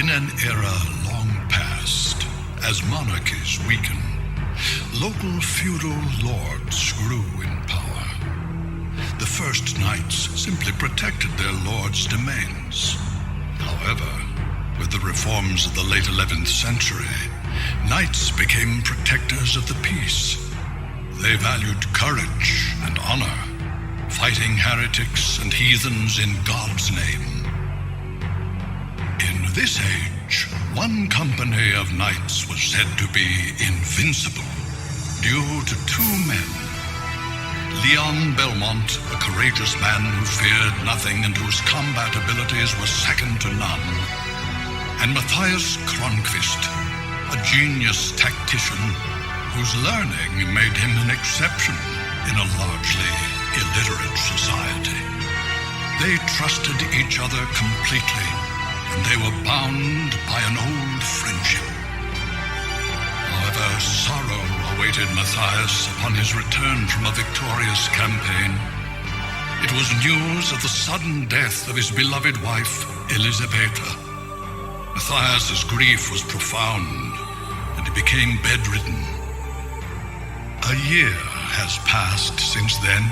In an era long past, as monarchies weaken, local feudal lords grew in power. The first knights simply protected their lords' domains. However, with the reforms of the late 11th century, knights became protectors of the peace. They valued courage and honor, fighting heretics and heathens in God's name. In this age, one company of knights was said to be invincible due to two men. Leon Belmont, a courageous man who feared nothing and whose combat abilities were second to none, and Matthias Kronqvist, a genius tactician whose learning made him an exception in a largely illiterate society. They trusted each other completely, and they were bound by an old friendship. However, sorrow awaited Matthias upon his return from a victorious campaign. It was news of the sudden death of his beloved wife, Elisabetta. Matthias's grief was profound, and he became bedridden. A year has passed since then.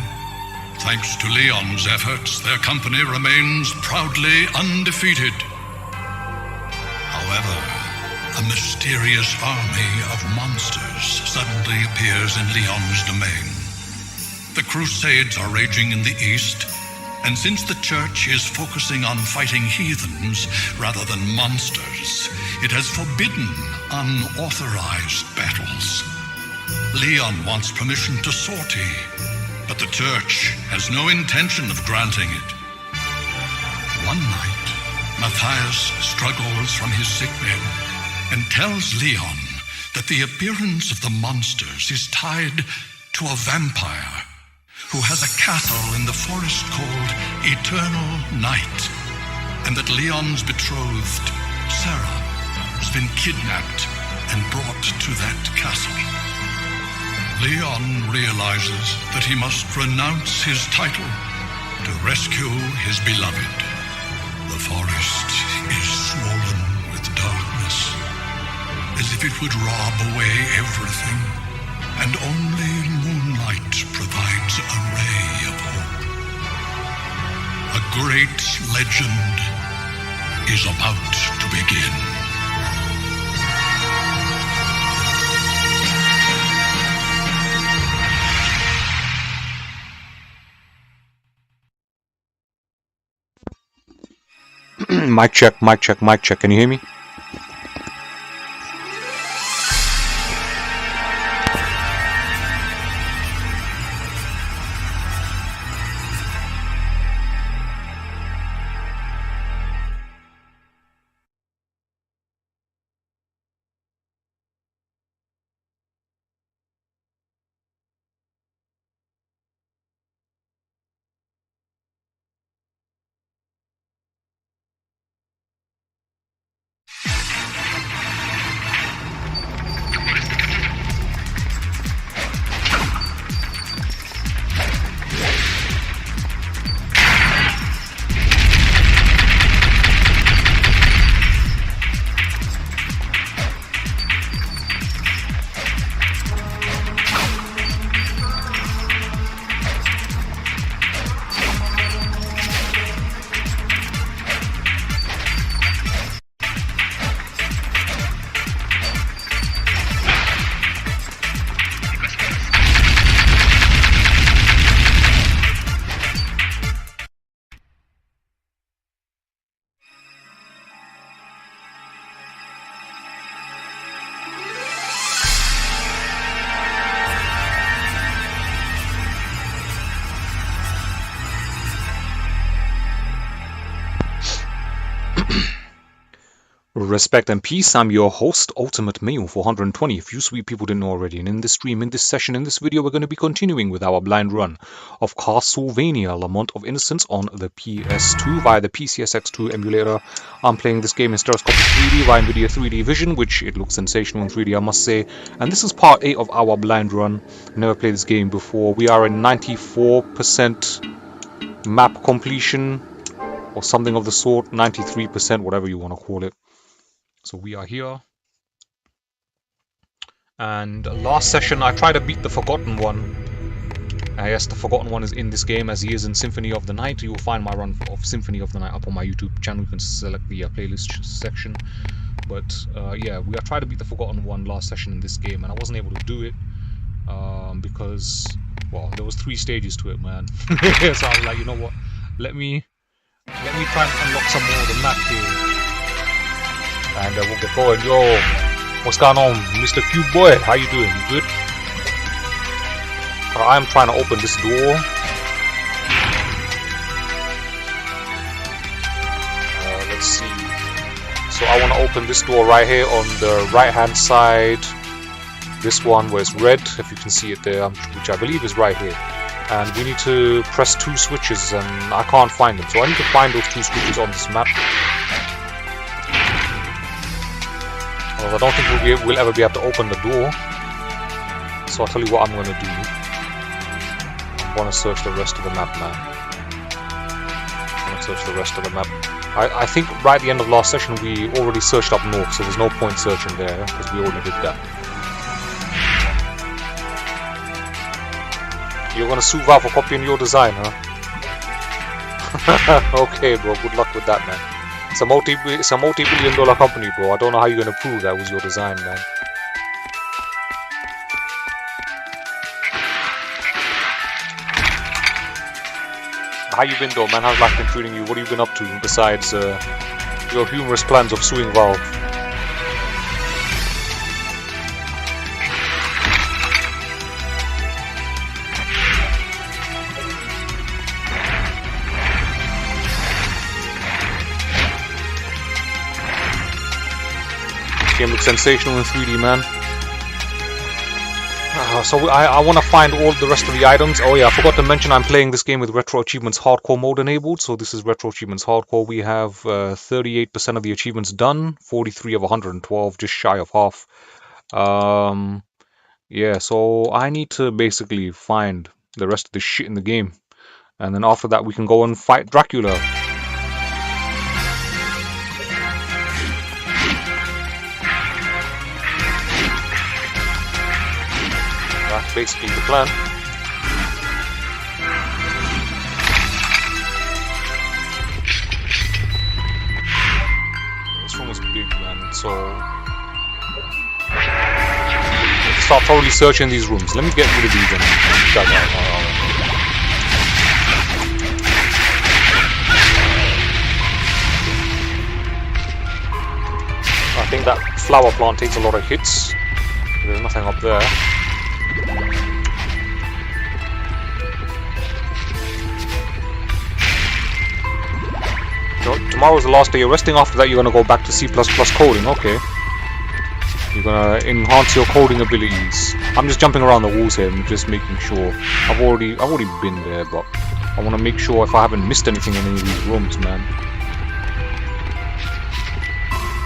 Thanks to Leon's efforts, their company remains proudly undefeated. However, a mysterious army of monsters suddenly appears in Leon's domain. The Crusades are raging in the east, and since the Church is focusing on fighting heathens rather than monsters, it has forbidden unauthorized battles. Leon wants permission to sortie, but the Church has no intention of granting it. One night, Matthias struggles from his sickbed and tells Leon that the appearance of the monsters is tied to a vampire who has a castle in the forest called Eternal Night, and that Leon's betrothed, Sarah, has been kidnapped and brought to that castle. Leon realizes that he must renounce his title to rescue his beloved. The forest is swollen with darkness, as if it would rob away everything, and only moonlight provides a ray of hope. A great legend is about to begin. Mic check, mic check, mic check. Can you hear me? Respect and peace, I'm your host, Ultimate Male 420, if you sweet people didn't know already. And in this stream, in this session, in this video, we're going to be continuing with our blind run of Castlevania Lament of Innocence on the PS2 via the PCSX2 emulator. I'm playing this game in stereoscopic 3D via Nvidia 3D Vision, which it looks sensational in 3D, I must say. And this is part 8 of our blind run. Never played this game before. We are at 94% map completion, or something of the sort, 93%, whatever you want to call it. So we are here. And last session I tried to beat the Forgotten One. Yes, the Forgotten One is in this game as he is in Symphony of the Night. You will find my run of Symphony of the Night up on my YouTube channel. You can select the playlist section. But yeah, we tried to beat the Forgotten One last session in this game, and I wasn't able to do it because, well, there was 3 stages to it, man. So I was like, you know what? Let me try and unlock some more of the map here, and we'll get going. Yo, what's going on, Mr. Cube Boy? How you doing? You good? I'm trying to open this door. Let's see. So I want to open this door right here on the right hand side. This one where it's red, if you can see it there, which I believe is right here. And we need to press 2 switches, and I can't find them. So I need to find those 2 switches on this map. Well, I don't think we'll ever be able to open the door. So I'll tell you what I'm going to do. I want to search the rest of the map, man. I want to search the rest of the map. I think right at the end of last session we already searched up north, so there's no point searching there, because we already did that. You're gonna sue Valve for copying your design, huh? Okay, bro, good luck with that, man. It's a multi-billion-dollar company, bro. I don't know how you're gonna prove that was your design, man. How you been though, man? How's life been treating you? What have you been up to besides your humorous plans of suing Valve? This game looks sensational in 3D, man. So I want to find all the rest of the items. Oh yeah, I forgot to mention I'm playing this game with RetroAchievements Hardcore mode enabled. So this is RetroAchievements Hardcore. We have 38% of the achievements done, 43 of 112, just shy of half. Yeah, so I need to basically find the rest of the shit in the game. And then after that we can go and fight Dracula. That's basically the plan. This room is big, man, so let's start thoroughly searching these rooms. Let me get rid of these and check out. I think that flower plant takes a lot of hits. There's nothing up there. Tomorrow's the last day you're resting. After that you're gonna go back to C++ coding. Okay, you're gonna enhance your coding abilities. I'm just jumping around the walls here and just making sure. I've already been there, but I want to make sure if I haven't missed anything in any of these rooms, man.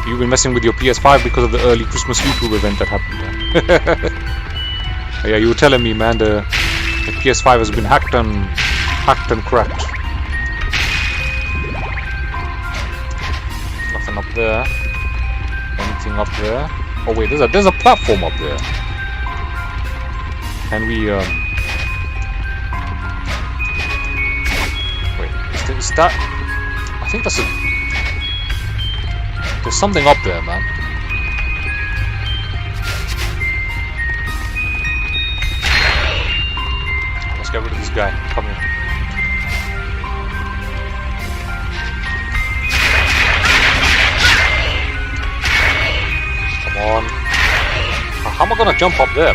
You've been messing with your PS5 because of the early Christmas YouTube event that happened, man. Yeah, you were telling me, man, the PS5 has been hacked and cracked. Nothing up there. Anything up there? Oh wait, there's a platform up there. Can we wait, is that? I think that's a. There's something up there, man. Let's get rid of this guy. Come here. Come on. How am I gonna jump up there?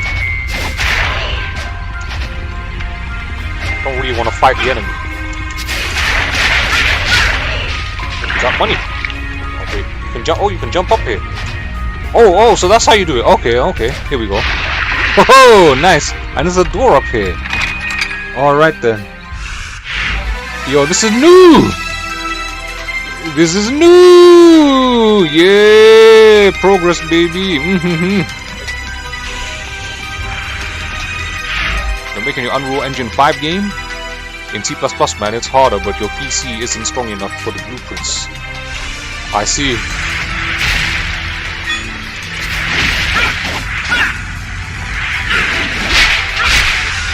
I don't really want to fight the enemy. Is that money? Okay. You can jump. Oh, you can jump up here. Oh, so that's how you do it. Okay. Here we go. Oh, nice. And there's a door up here. Alright then. Yo, this is new! This is new! Yeah! Progress, baby! They're making your Unreal Engine 5 game? In C++, man, it's harder, but your PC isn't strong enough for the blueprints. I see.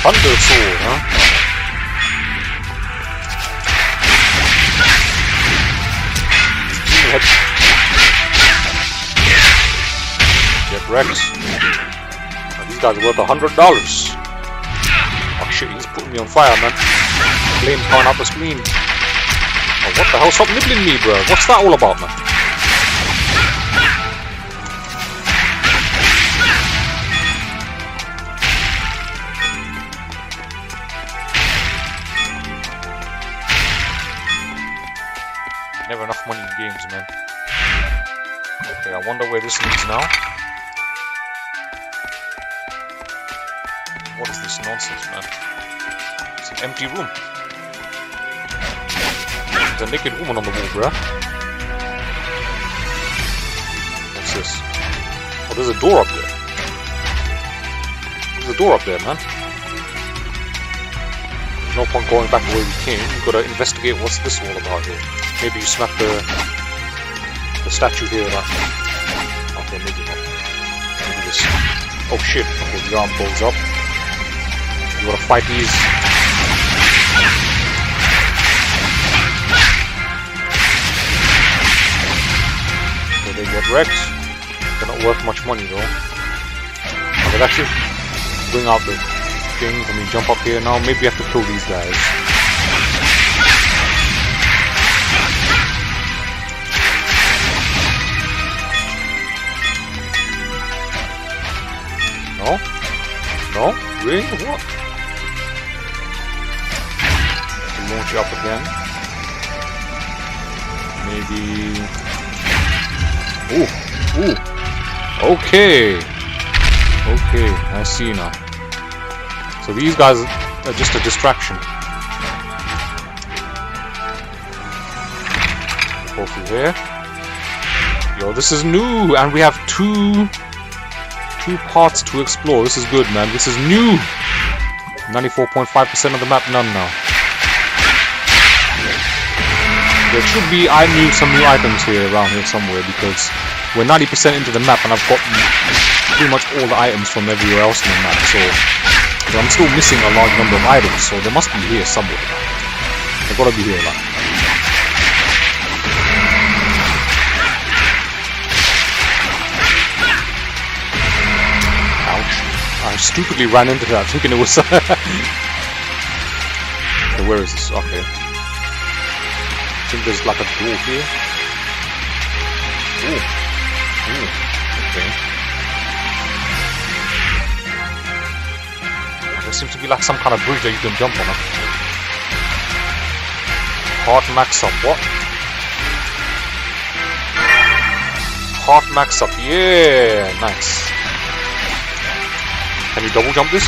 Thunder sword, huh? Get wrecked. Now, these guys are worth $100. Oh shit, he's putting me on fire, man. Flames coming out the screen. Oh, what the hell? Stop nibbling me, bro. What's that all about, man? Never enough money in games, man. Okay, I wonder where this leads now. What is this nonsense, man? It's an empty room. There's a naked woman on the wall, bruh. What's this? Oh, there's a door up there. There's a door up there, man. There's no point going back the way we came. We've got to investigate what's this all about here. Maybe you smack the statue here, like. Okay, maybe not. Maybe this. Oh shit. Okay, the arm pulls up. You gotta fight these. Okay, they get wrecked. They're not worth much money though. Okay, that should bring out the thing. Can we jump up here now? Maybe we have to kill these guys. No? No? Really? What? Launch it up again. Maybe... Ooh! Ooh! Okay! Okay, I see now. So these guys are just a distraction. Go through there. Yo, this is new! And we have two parts to explore. This is good, man. This is new. 94.5% of the map done now. There should be, I knew some new items here around here somewhere because we're 90% into the map and I've got pretty much all the items from everywhere else in the map. So I'm still missing a large number of items. So there must be here somewhere. They've got to be here, like. I stupidly ran into that, thinking it was. Okay, where is this? Okay. I think there's like a door here. Ooh. Ooh. Okay. There seems to be like some kind of bridge that you can jump on. Heart max up. What? Heart max up. Yeah. Nice. Can you double jump this?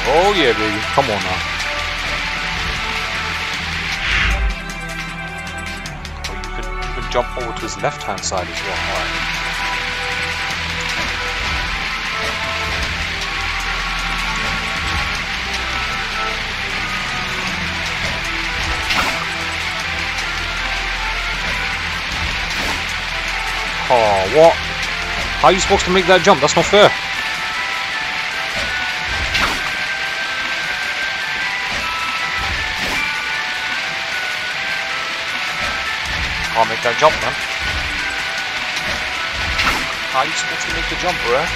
Oh yeah, baby. Come on now. Oh, you can jump over to his left-hand side as well. Alright. Oh, what? How are you supposed to make that jump? That's not fair. Can't make that jump, man. How are you supposed to make the jump, bro?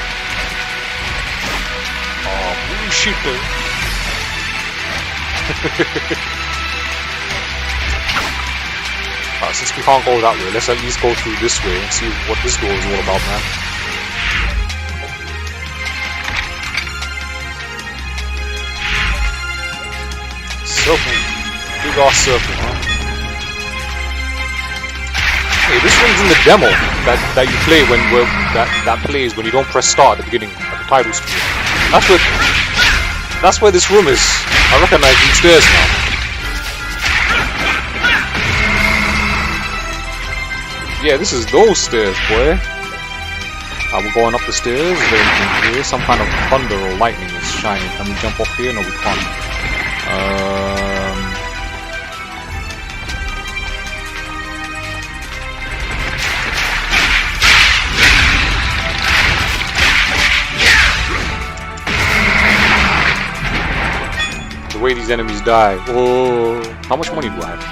Oh, bullshit, dude. Alright, since we can't go that way, let's at least go through this way and see what this door is all about, man. Circle. Big ass circle, huh? Hey, this one's in the demo that you play when that plays when you don't press start at the beginning, at the title screen. That's where this room is. I recognize these stairs now. Yeah, this is those stairs, boy. We're going up the stairs. Is there anything here? Some kind of thunder or lightning is shining. Can we jump off here? No, we can't. way these enemies die. Whoa. How much money do I have?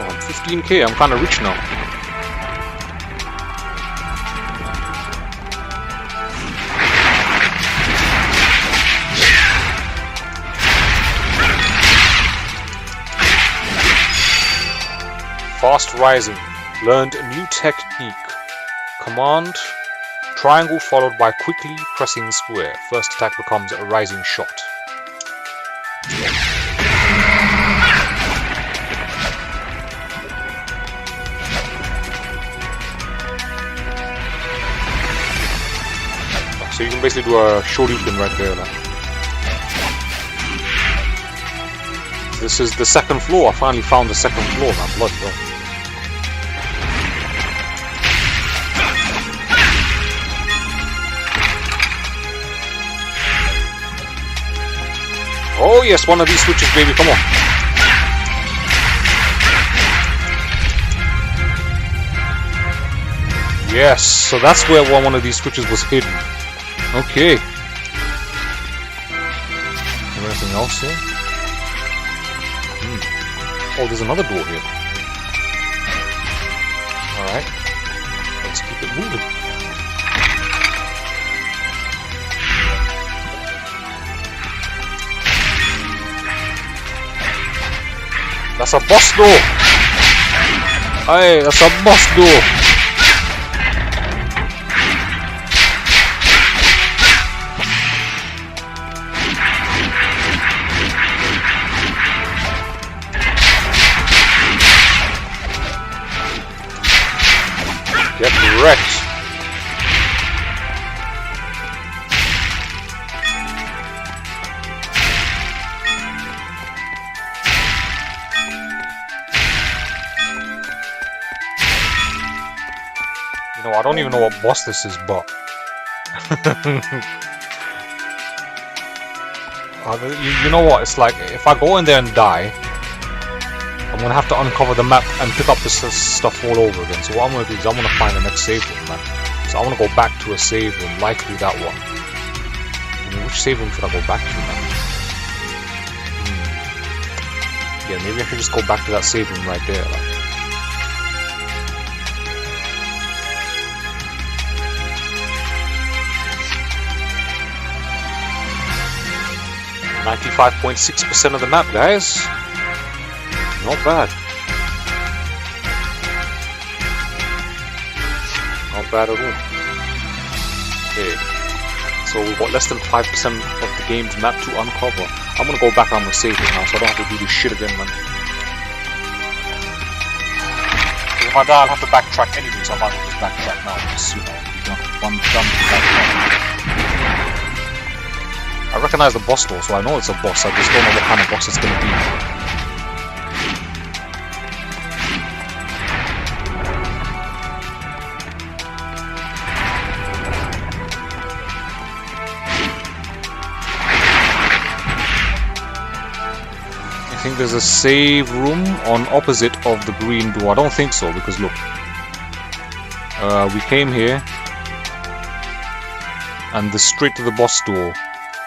Oh, I'm 15k. I'm kind of rich now. Fast rising. Learned a new technique. Command triangle followed by quickly pressing square. First attack becomes a rising shot. So you can basically do a shoryuken right there. Like. This is the second floor. I finally found the second floor, man. Bloody hell. Oh yes, one of these switches, baby, come on. Yes, so that's where one of these switches was hidden. Okay. Anything else here? Oh, there's another door here. Alright. Let's keep it moving. That's a boss door! Hey, that's a boss door! Get wrecked! You know, I don't even know what boss this is, but you know what? It's like if I go in there and die, I'm gonna have to uncover the map and pick up this stuff all over again. So what I'm gonna do is I'm gonna find the next save room, man. So I wanna go back to a save room, likely that one. I mean, which save room should I go back to, man? Yeah, maybe I should just go back to that save room right there. Like. 95.6% of the map, guys. Not bad. Not bad at all. Okay. So we've got less than 5% of the game's map to uncover. I'm gonna go back on the save it now so I don't have to do this shit again, man. If I die, I'll have to backtrack anyway, so I might as well just backtrack now. Just, you know, one done with backtrack. I recognize the boss door, so I know it's a boss. I just don't know what kind of boss it's gonna be. I think there's a save room on opposite of the green door. I don't think so, because look. We came here. And straight to the boss door.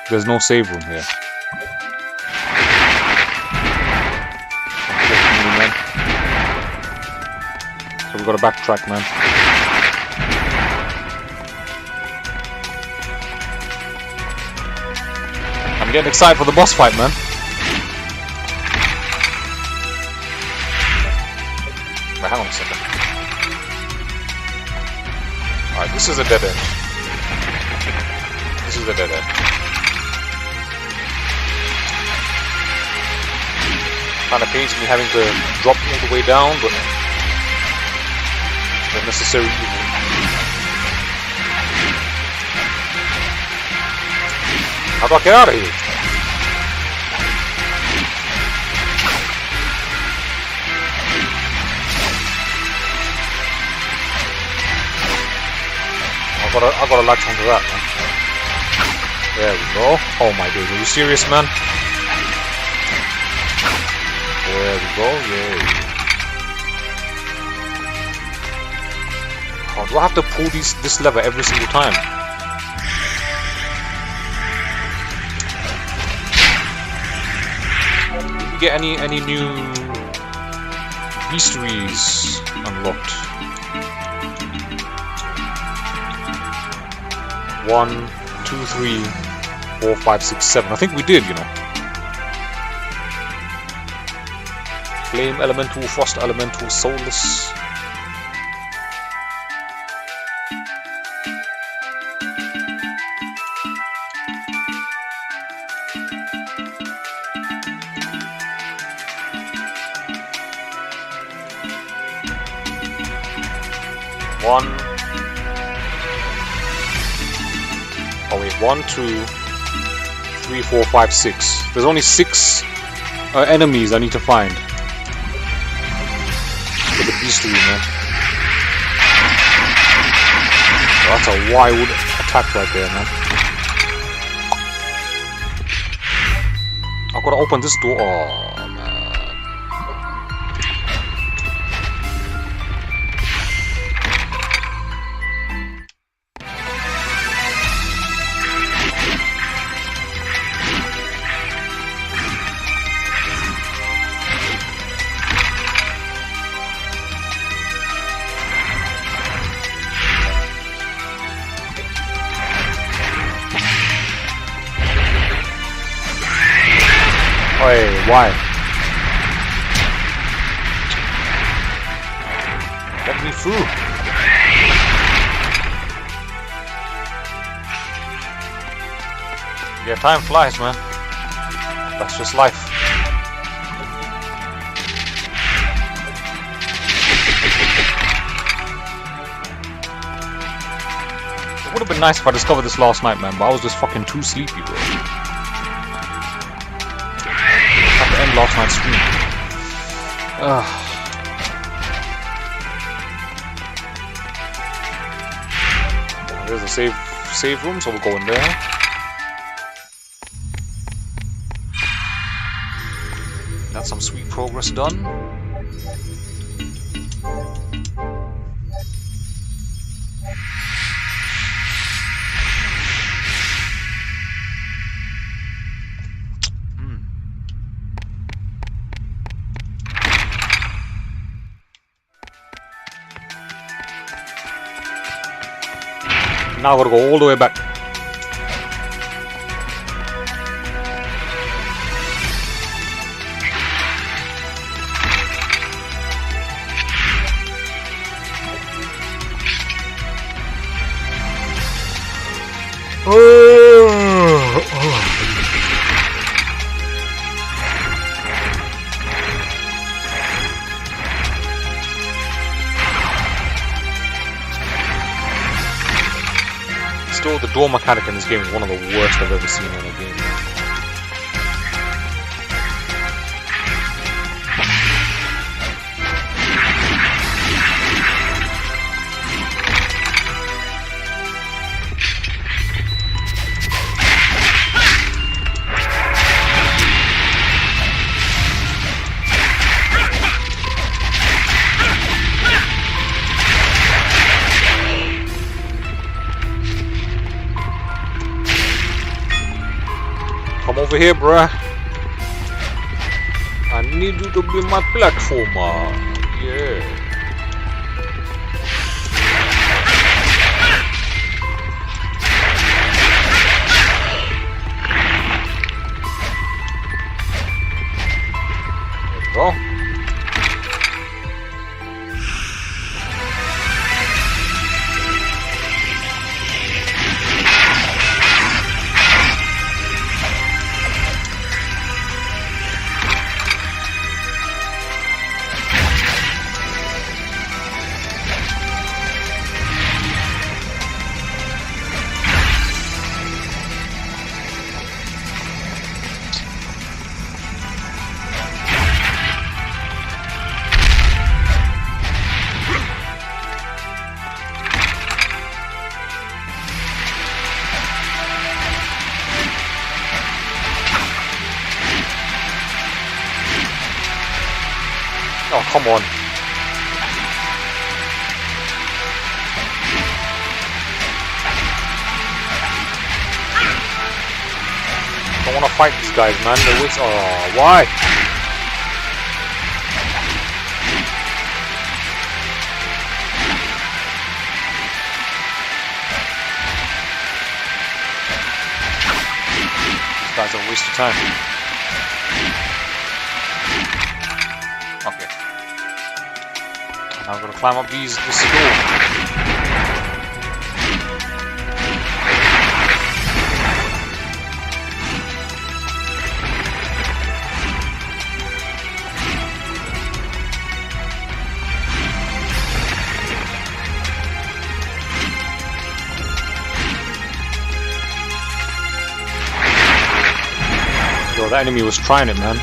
There's no save room here. Unfortunately, man. So we've got to backtrack, man. I'm getting excited for the boss fight, man. Wait, hang on a second. Alright, this is a dead end. This is a dead end. Kind of pains me having to drop all the way down, but the necessary evil. How do I get out of here? I gotta latch onto that, man. There we go. Oh my days, are you serious, man? There we go, yay. Oh, do I have to pull this lever every single time? we get any new beasteries unlocked? 1, 2, 3, 4, 5, 6, 7. I think we did, you know. Flame Elemental, Frost Elemental, Soulless. One. Oh wait, 1, 2, 3, 4, 5, 6. There's only 6 enemies I need to find for the beastery, man. Oh, that's a wild attack right there, man. I've got to open this door. Oh, man. Hey, why? Let me through. Yeah, time flies, man. That's just life. It would have been nice if I discovered this last night, man, but I was just fucking too sleepy, bro. End last night's stream. There's a save room, so we'll go in there. That's some sweet progress done. Now I gotta go all the way back. Still, the door mechanic in this game is one of the worst I've ever seen in a game. Come over here, bruh. I need you to be my platformer. Yeah. There we go. Oh, come on. I don't want to fight these guys, man. They're waste. Oh, why? Don't waste your time. Okay. Now I'm gonna climb up this door. Yo, that enemy was trying it, man.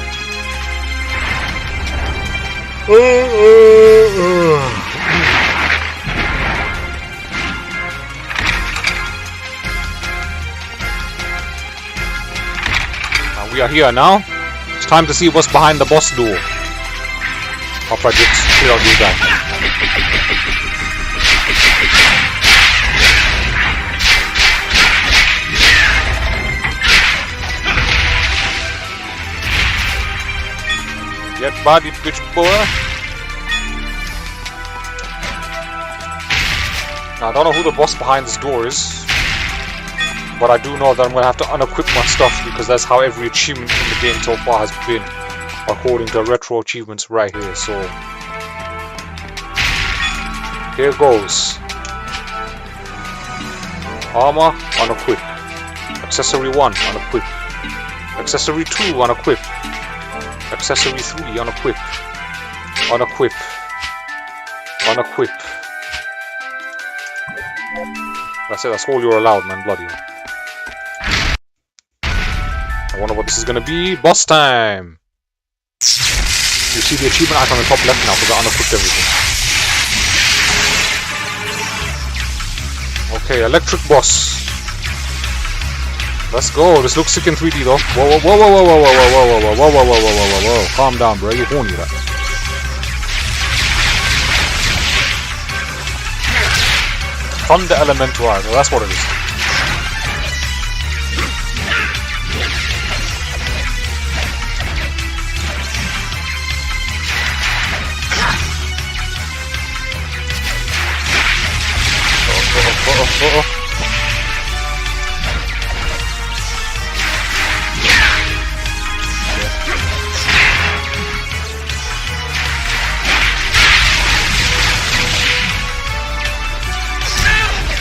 Now we are here now. It's time to see what's behind the boss door. After I just clear out this guy. Get body, bitch boy. Now, I don't know who the boss behind this door is, but I do know that I'm gonna have to unequip my stuff because that's how every achievement in the game so far has been, according to retro achievements right here. So here goes. Armor, unequip. Accessory 1, unequip. Accessory 2, unequip. Accessory 3, unequip. Unequip. Unequip. That's it, that's all you're allowed, man. Bloody hell. I wonder what this is gonna be. Boss time! You see the achievement icon on the top left now because I unequipped everything. Okay, electric boss. Let's go. This looks sick in 3D though. Whoa, whoa, whoa, whoa, whoa, whoa, whoa, whoa, whoa, whoa, whoa, whoa, whoa, whoa, whoa, whoa. Calm down, bro. You're horny, right? Thunder Elemental Art. Well, that's what it is.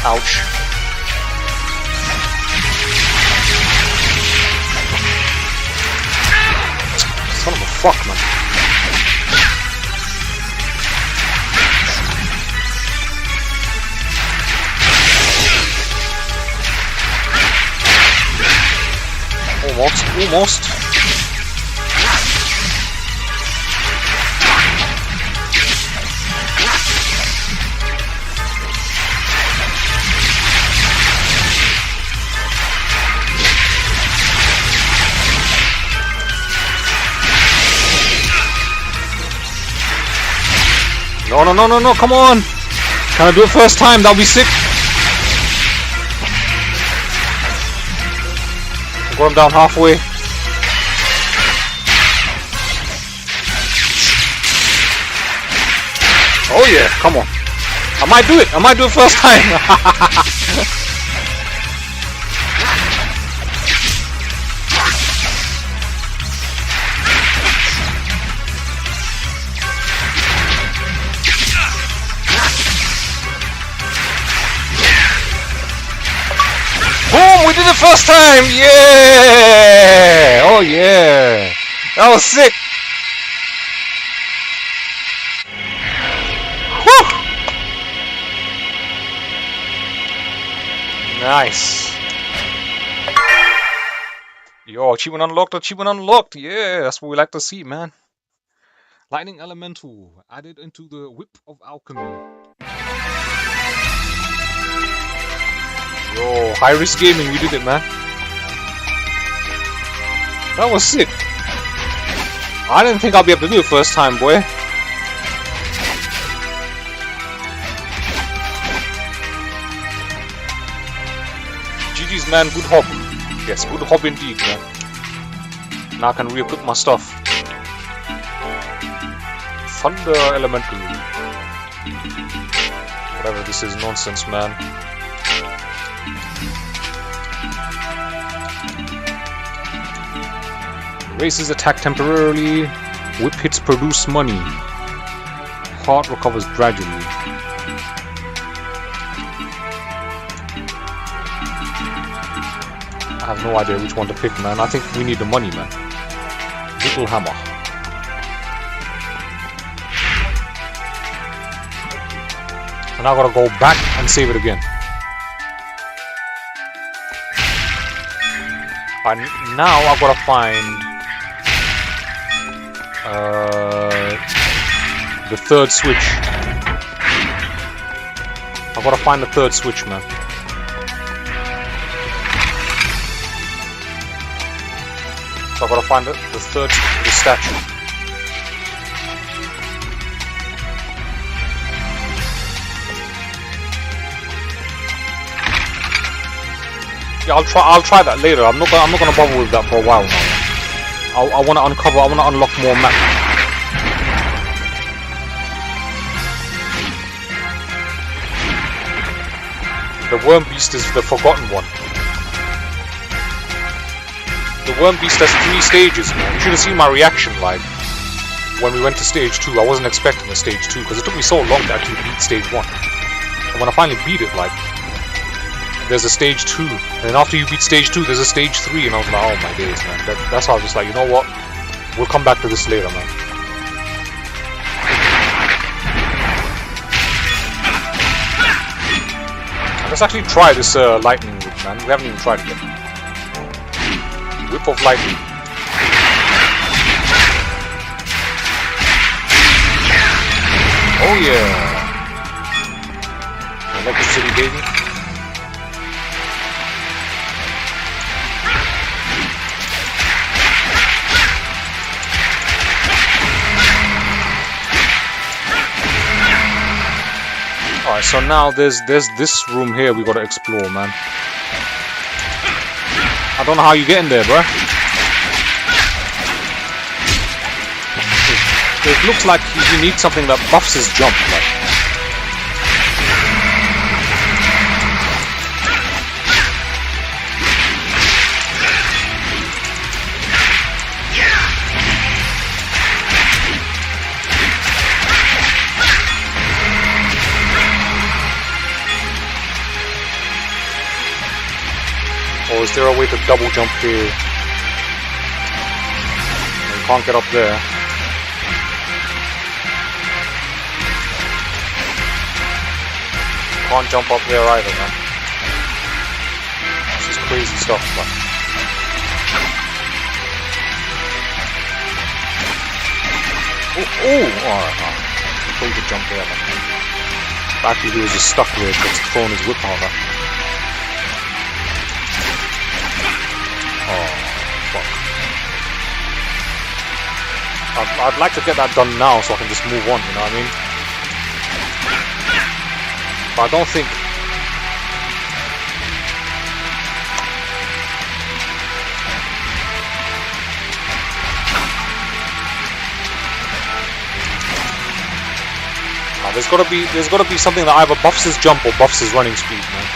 Ouch. Son of a fuck, man. Almost. No, come on! Can I do it first time? That'll be sick! I'll go him down halfway. Oh yeah, come on. I might do it first time! We did it first time! Yeah! Oh yeah! That was sick! Whew! Nice! Yo, achievement unlocked! Yeah, that's what we like to see, man. Lightning Elemental added into the Whip of Alchemy. Yo, high risk gaming, we did it, man. That was sick. I didn't think I'll be able to do it first time, boy. GG's, man, good hob. Yes, good hob indeed, man. Now I can re-equip my stuff. Thunder Elemental. Whatever this is, nonsense, man. Races attack temporarily. Whip hits produce money. Heart recovers gradually. I have no idea which one to pick, man. I think we need the money, man. Little hammer. And I gotta go back and save it again. And now I've gotta find the third switch. I've gotta find the third switch, man. So I've gotta find the statue. Yeah, I'll try that later. I'm not gonna bother with that for a while now. I wanna unlock more map. The worm beast is the forgotten one. The worm beast has 3 stages, man. You should have seen my reaction, like, when we went to stage 2. I wasn't expecting a stage 2, because it took me so long to actually beat stage 1. And when I finally beat it, like, there's a stage 2, and then after you beat stage 2, there's a stage 3, and I was like, oh my days, man. That's how I was just like, you know what? We'll come back to this later, man. Let's actually try this lightning whip, man. We haven't even tried it yet. Whip of lightning. Oh yeah! Electricity, baby. Alright, so now there's this room here we gotta explore, man. I don't know how you get in there, bruh. It looks like you need something that buffs his jump, like. Or is there a way to double jump here? You can't get up there. Can't jump up there either, man. This is crazy stuff, man. Oh! Alright, before you could jump there, man. Actually, he was just stuck there because he's throwing his whip on her. Oh, fuck. I'd like to get that done now so I can just move on, you know what I mean? But I don't think... There's gotta be something that either buffs his jump or buffs his running speed, man.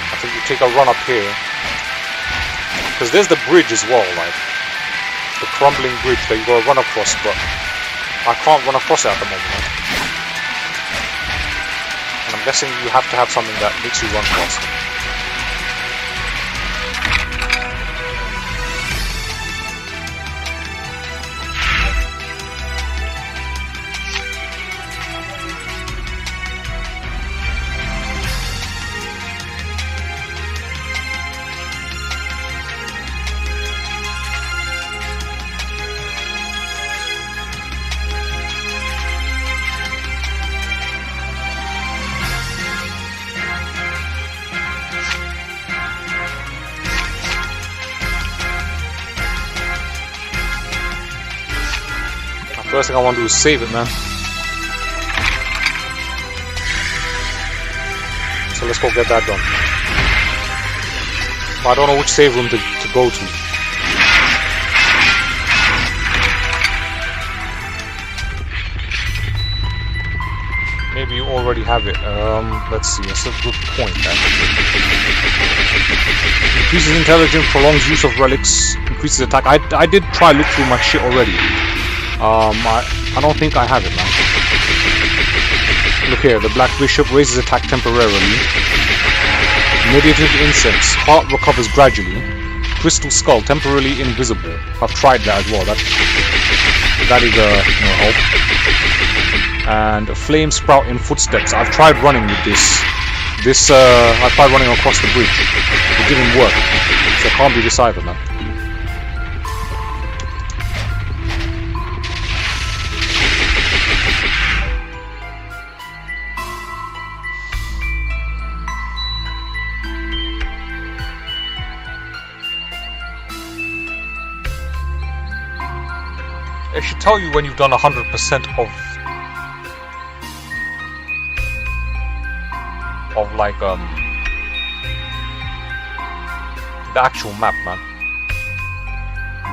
I think you take a run up here. Because there's the bridge as well, like the crumbling bridge that you gotta run across, but I can't run across it at the moment, man. And I'm guessing you have to have something that makes you run faster. First thing I want to do is save it, man. So let's go get that done. But I don't know which save room to go to. maybe you already have it. Let's see, that's a good point. Increases intelligence, prolongs use of relics, increases attack. I did try look through my shit already. I don't think I have it, man. Look here, the Black Bishop raises attack temporarily. Meditative Incense, heart recovers gradually. Crystal Skull, temporarily invisible. I've tried that as well. That is no help. And a Flame Sprout in Footsteps. I've tried running with this. I tried running across the bridge. It didn't work. So it can't be this either, man. It should tell you when you've done 100% of like the actual map, man.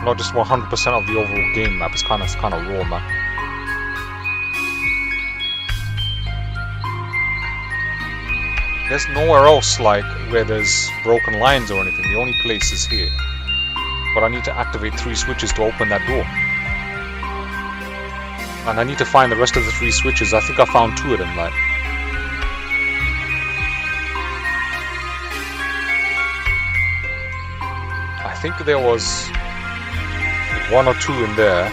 Not just 100% of the overall game map. It's kind of raw, man. There's nowhere else like where there's broken lines or anything. The only place is here. But I need to activate 3 switches to open that door. And I need to find the rest of the 3 switches. I think I found 2 of them, like. I think there was 1 or 2 in there.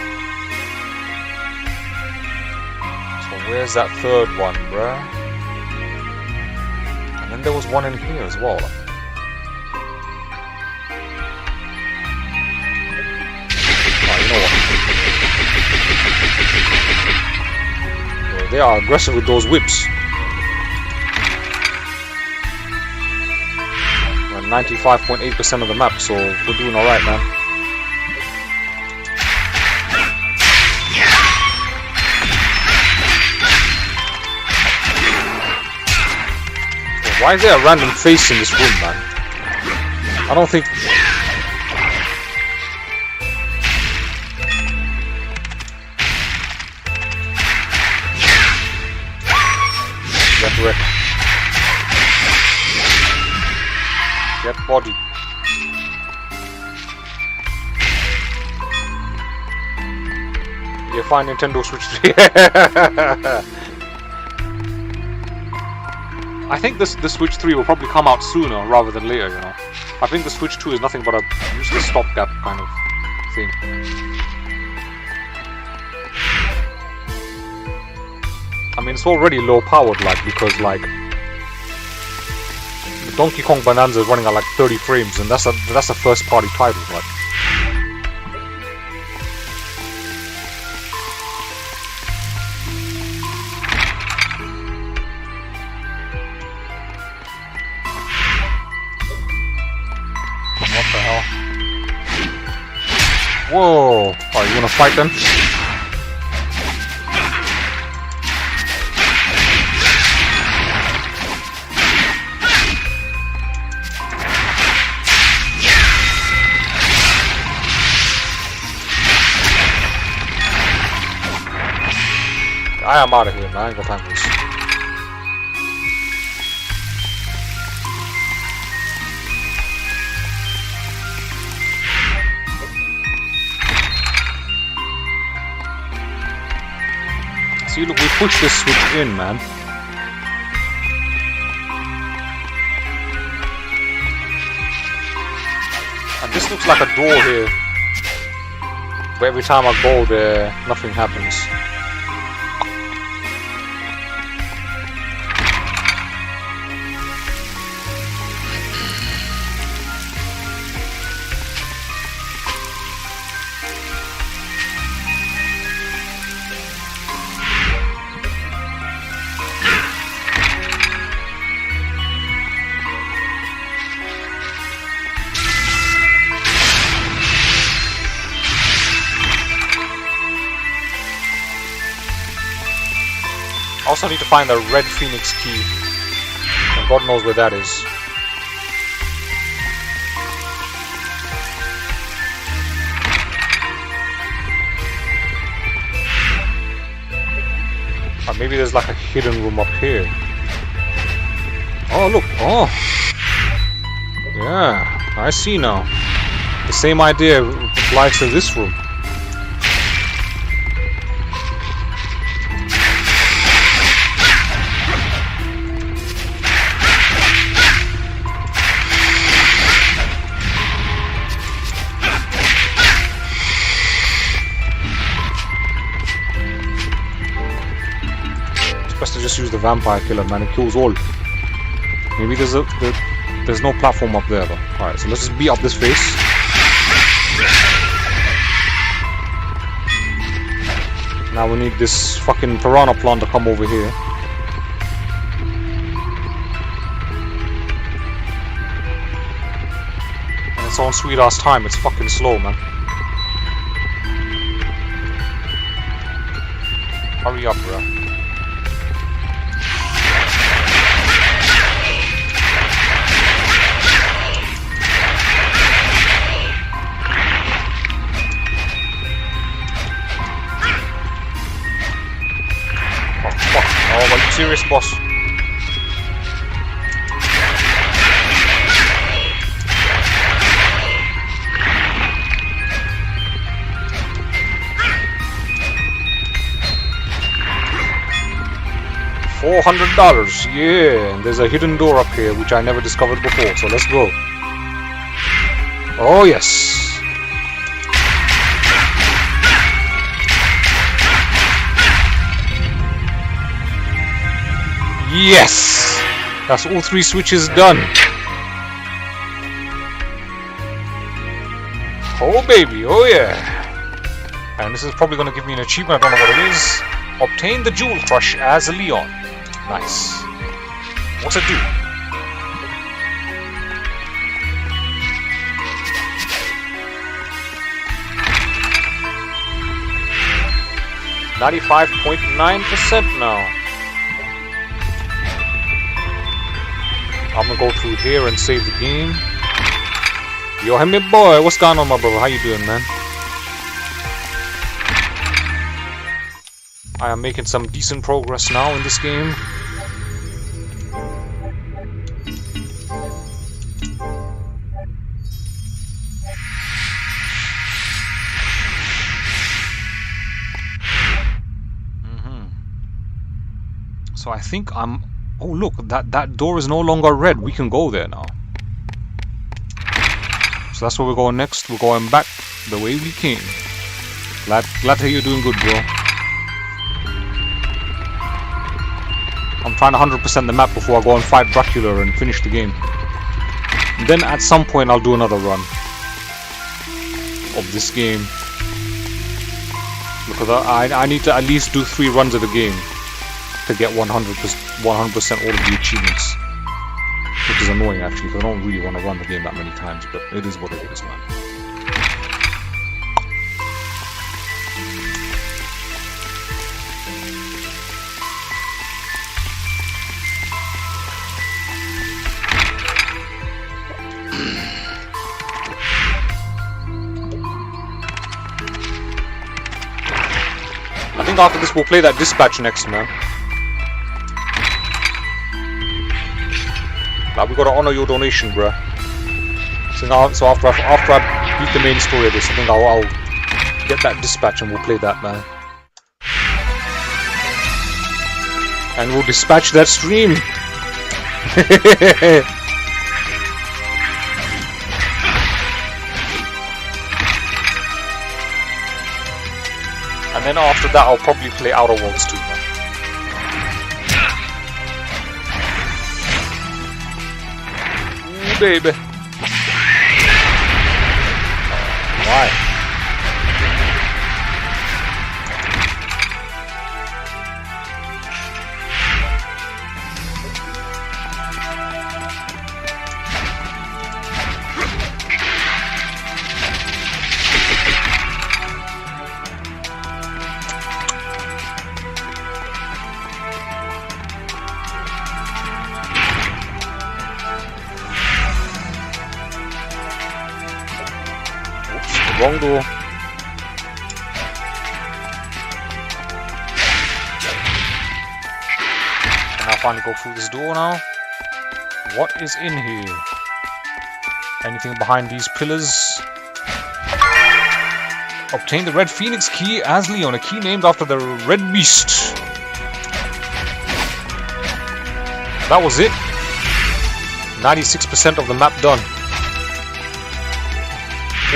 So where's that 3rd one, bruh? And then there was 1 in here as well. Oh, you know what? They are aggressive with those whips. 95.8% of the map, so we're doing alright, man. Why is there a random face in this room, man? I don't think... Get wrecked. Get body. You find Nintendo Switch 3. I think the Switch 3 will probably come out sooner rather than later, you know. I think the Switch 2 is nothing but a useless stopgap kind of thing. I mean, it's already low powered, like, because like the Donkey Kong Bonanza is running at like 30 frames, and that's a first party title, like. What the hell? Whoa! Oh, you wanna fight them? I am out of here, man. I ain't got time for this. See, look, we pushed this switch in, man. And this looks like a door here. But every time I go there, nothing happens. I also need to find the red Phoenix key, and God knows where that is. maybe there's like a hidden room up here. Oh, look. Oh. Yeah, I see now. The same idea applies to this room. Best to just use the vampire killer, man. It kills all. Maybe there's no platform up there though. Alright, so let's just beat up this face. Now we need this fucking piranha plant to come over here. And it's on sweet ass time. It's fucking slow, man. Hurry up, bro. Oh, are you serious, boss? $400, yeah. And there's a hidden door up here which I never discovered before. So let's go. Oh yes. Yes! That's all 3 switches done. Oh baby, oh yeah. And this is probably going to give me an achievement, I don't know what it is. Obtain the Jewel Crush as Leon. Nice. What's it do? $95.9% now. I'm gonna go through here and save the game. Yo, hey, me boy, what's going on, my brother? How you doing, man? I am making some decent progress now in this game. So I think I'm... Oh look, that door is no longer red. We can go there now. So that's where we're going next. We're going back the way we came. Glad to hear you're doing good, bro. I'm trying to 100% the map before I go and fight Dracula and finish the game. And then at some point I'll do another run of this game. Because I need to at least do 3 runs of the game to get 100% all of the achievements, which is annoying actually because I don't really want to run the game that many times, but it is what it is, man. I think after this we'll play that dispatch next, man. Like, we gotta honor your donation, bruh. So after I beat the main story of this, I think I'll get that dispatch and we'll play that, man. And we'll dispatch that stream. And then after that, I'll probably play Outer Worlds too, man. Baby. Why? Wrong door. finally go through this door now. What is in here? Anything behind these pillars? Obtain the Red Phoenix key as Leon, a key named after the Red Beast. That was it. 96% of the map done.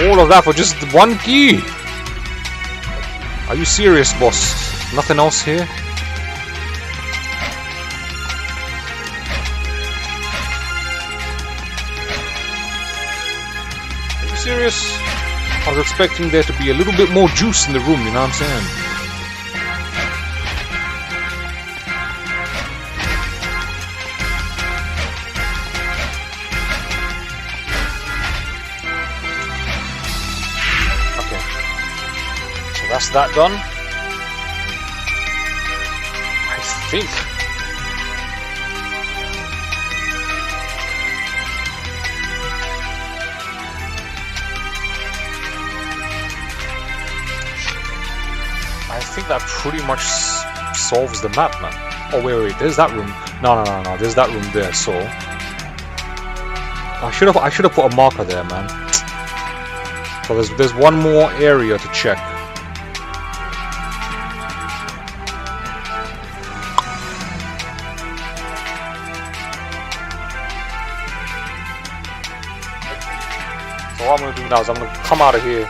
All of that for just one key. Are you serious, boss? Nothing else here? Are you serious? I was expecting there to be a little bit more juice in the room, you know what I'm saying? Okay. So that's that done. I think. I think that pretty much solves the map, man. Oh wait, there's that room. No, there's that room there. So I should have put a marker there, man. So there's one more area to check. So what I'm gonna do now is I'm gonna come out of here.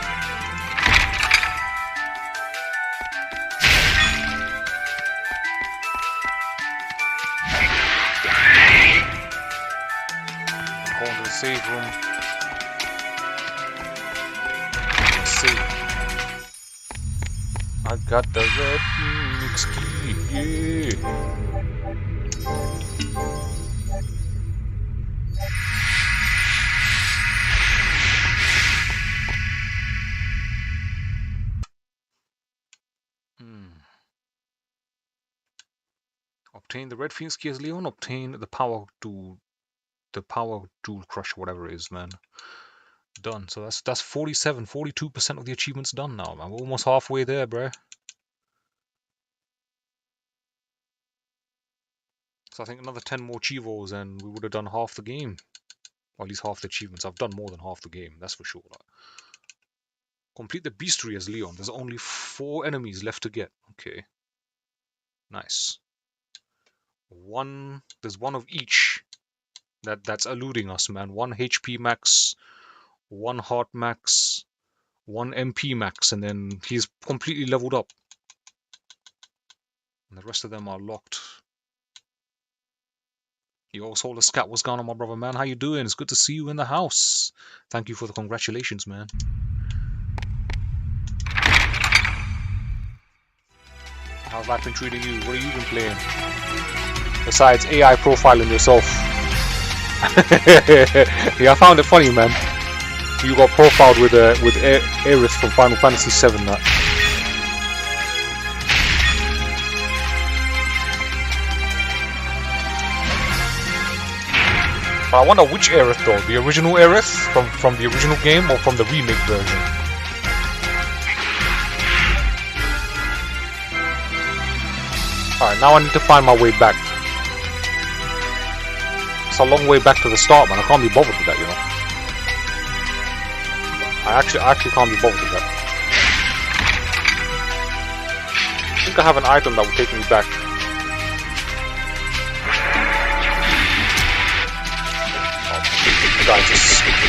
Save room. Let's see. I got the Red Phoenix key. Yeah. Obtain the Red Phoenix key as Leon. Obtain the power to. The power jewel crush, whatever it is, man. Done. So that's 42% of the achievements done now, man. We're almost halfway there, bruh. So I think another 10 more chivos and we would have done half the game. Or at least half the achievements. I've done more than half the game, that's for sure. Complete the beastry as Leon. There's only 4 enemies left to get. Okay. Nice. There's one of each. That's eluding us, man. 1 HP max, 1 heart max, 1 MP max, and then he's completely leveled up. And the rest of them are locked. Yo, Solar Scat, what's going on, my brother, man? How you doing? It's good to see you in the house. Thank you for the congratulations, man. How's life been treating you? What have you been playing? Besides AI profiling yourself. Yeah, I found it funny, man. You got profiled with Aerith from Final Fantasy VII. That. But I wonder which Aerith though. The original Aerith from the original game or from the remake version. Alright, now I need to find my way back. It's a long way back to the start, man. I can't be bothered with that, you know. I actually can't be bothered with that. I think I have an item that will take me back. Oh, the guy just skipped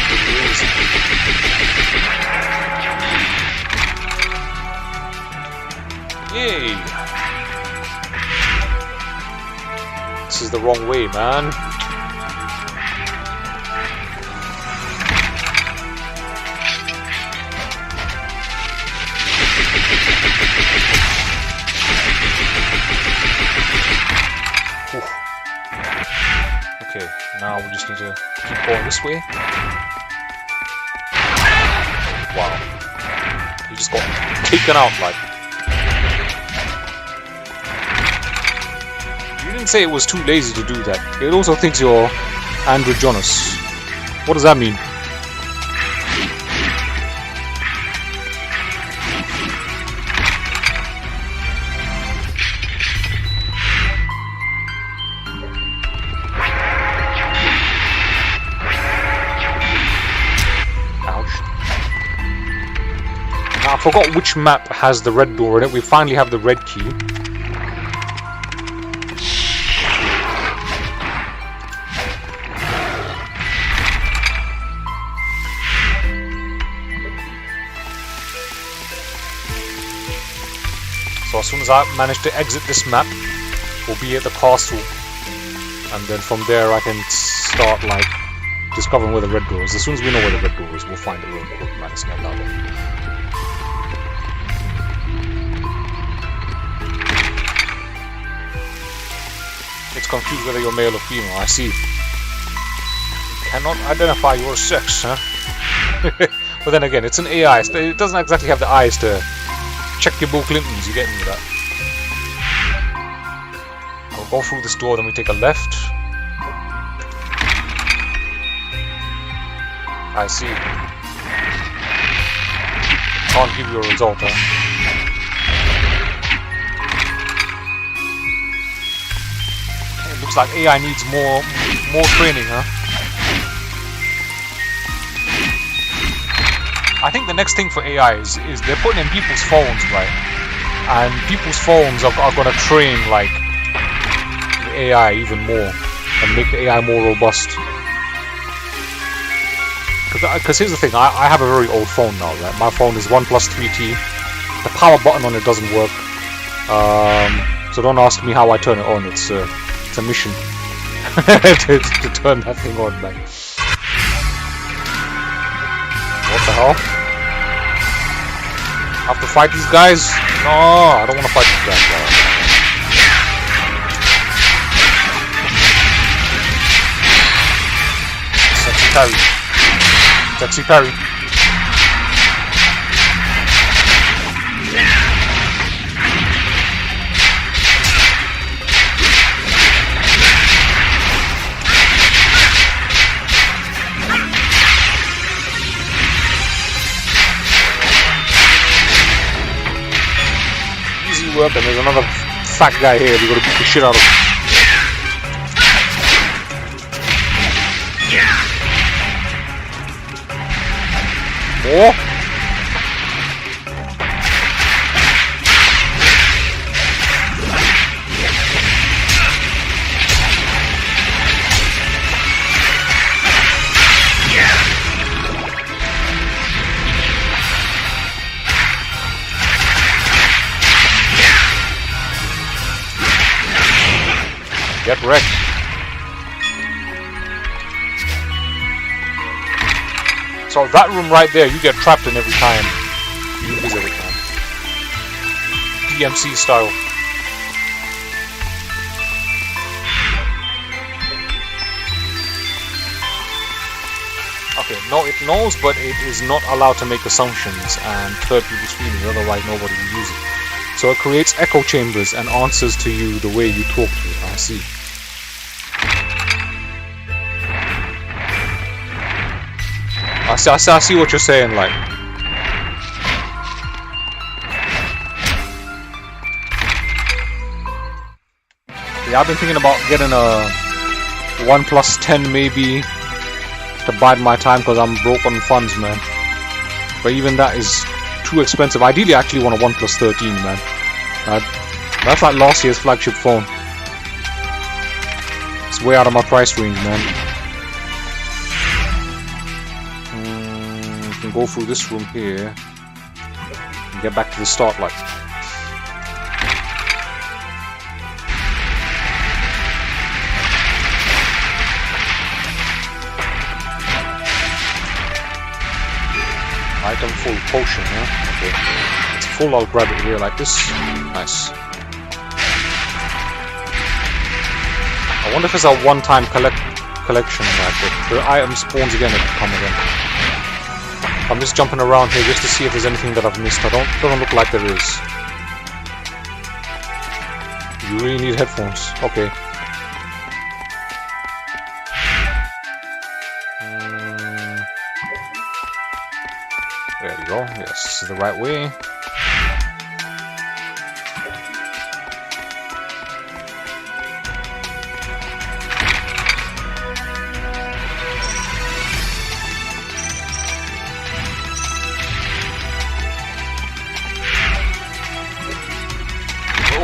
the Yay! This is the wrong way, man. Okay, now we just need to keep going this way. Wow. He just got taken out, like. You didn't say it was too lazy to do that. It also thinks you're androgynous. What does that mean? forgot which map has the red door in it. We finally have the red key. So as soon as I manage to exit this map, we'll be at the castle. And then from there I can start like discovering where the red door is. As soon as we know where the red door is, we'll find it real quick. Man, it's not that way. It's confused whether you're male or female. I see. You cannot identify your sex, huh? But then again, it's an AI. It doesn't exactly have the eyes to check your Bill Clintons. You get me with that? We'll go through this door, then we take a left. I see. Can't give you a result, huh? It looks like AI needs more training, huh? I think the next thing for AI is they're putting in people's phones, right? And people's phones are gonna train like the AI even more and make the AI more robust. Because here's the thing, I have a very old phone now, right? My phone is OnePlus 3T. The power button on it doesn't work. So don't ask me how I turn it on. It's a mission to turn that thing on, man. What the hell? I have to fight these guys? No, I don't want to fight these guys, bro. Sexy parry. Sexy parry. Easy work, and there's another fat guy here. We gotta beat the shit out of him. More? Get wrecked. So that room right there, you get trapped in every time. You lose every time. DMC style. Okay, no, it knows, but it is not allowed to make assumptions and hurt people's feelings, otherwise nobody will use it. So it creates echo chambers and answers to you the way you talk to it. I see. I see what you're saying, like. Yeah, I've been thinking about getting a OnePlus 10 maybe to bide my time because I'm broke on funds, man. But even that is too expensive. Ideally, I actually want a OnePlus 13, man. That's like last year's flagship phone. It's way out of my price range, man. We can go through this room here and get back to the start line. Item full potion, yeah? Okay. It's full, I'll grab it here like this. Nice. I wonder if it's a one-time collection, like the item spawns again, it can come again. I'm just jumping around here just to see if there's anything that I've missed. Doesn't look like there is. You really need headphones. Okay. There we go. Yes, this is the right way.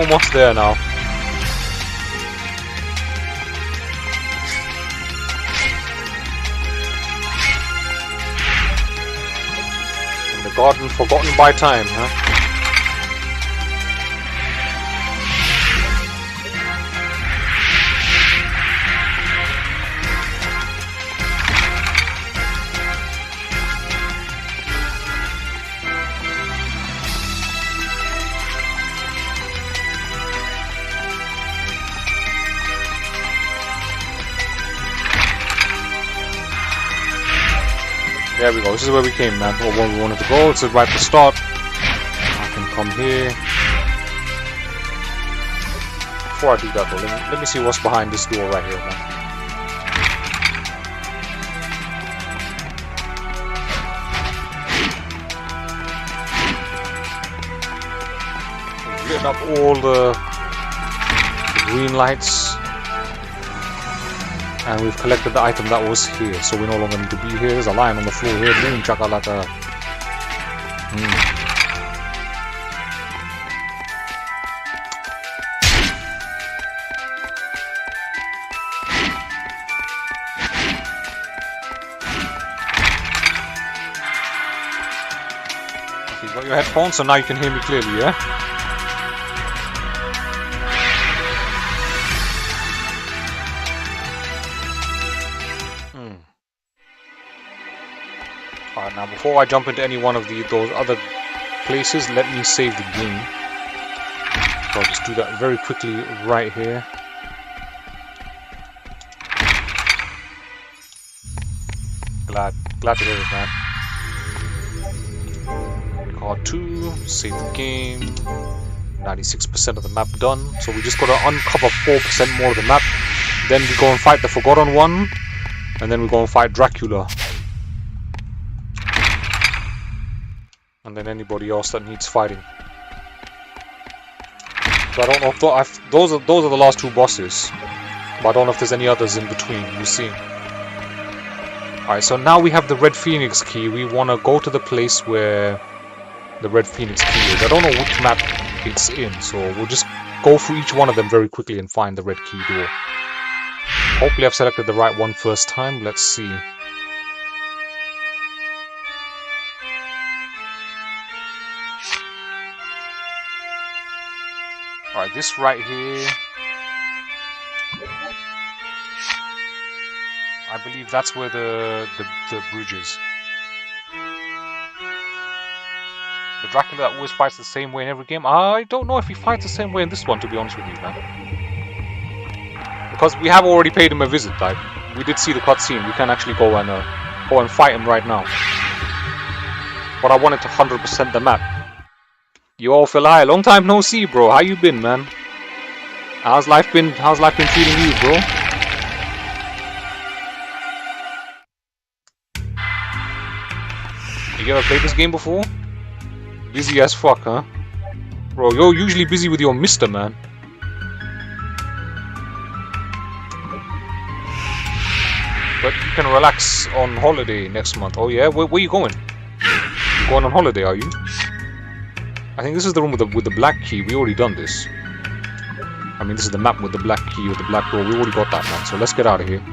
almost there now. In the garden forgotten by time, huh? There we go, this is where we came, man. Or where we wanted to go, it's right at the start. I can come here. Before I do that though, let me see what's behind this door right here, man. We've lit up all the green lights. And we've collected the item that was here, so we no longer need to be here. There's a lion on the floor here. Boom, chakalaka. Okay, you got your headphones, so now you can hear me clearly, yeah? Alright, now before I jump into any one of those other places, let me save the game. So I'll just do that very quickly right here. Glad to hear it, man. Card 2, save the game. 96% of the map done. So we just gotta uncover 4% more of the map. Then we go and fight the Forgotten One. And then we go and fight Dracula. And then anybody else that needs fighting. So I don't know if those are the last two bosses, but I don't know if there's any others in between. We'll see. Alright, so now we have the Red Phoenix key. We want to go to the place where the Red Phoenix key is. I don't know which map it's in, so we'll just go through each one of them very quickly and find the red key door. Hopefully I've selected the right one first time. Let's see. Alright, this right here, I believe that's where the bridge is. The Dracula that always fights the same way in every game. I don't know if he fights the same way in this one, to be honest with you, man. Because we have already paid him a visit. Like, we did see the cutscene. We can actually go and fight him right now. But I wanted to 100% the map. Yo, Phil, hi. Long time no see, bro. How you been, man? How's life been treating you, bro? You ever played this game before? Busy as fuck, huh? Bro, you're usually busy with your mister, man. But you can relax on holiday next month. Oh yeah? Where you going? You going on holiday, are you? I think this is the room with the black key. We already done this. I mean, this is the map with the black key, with the black door. We already got that, man. So let's get out of here.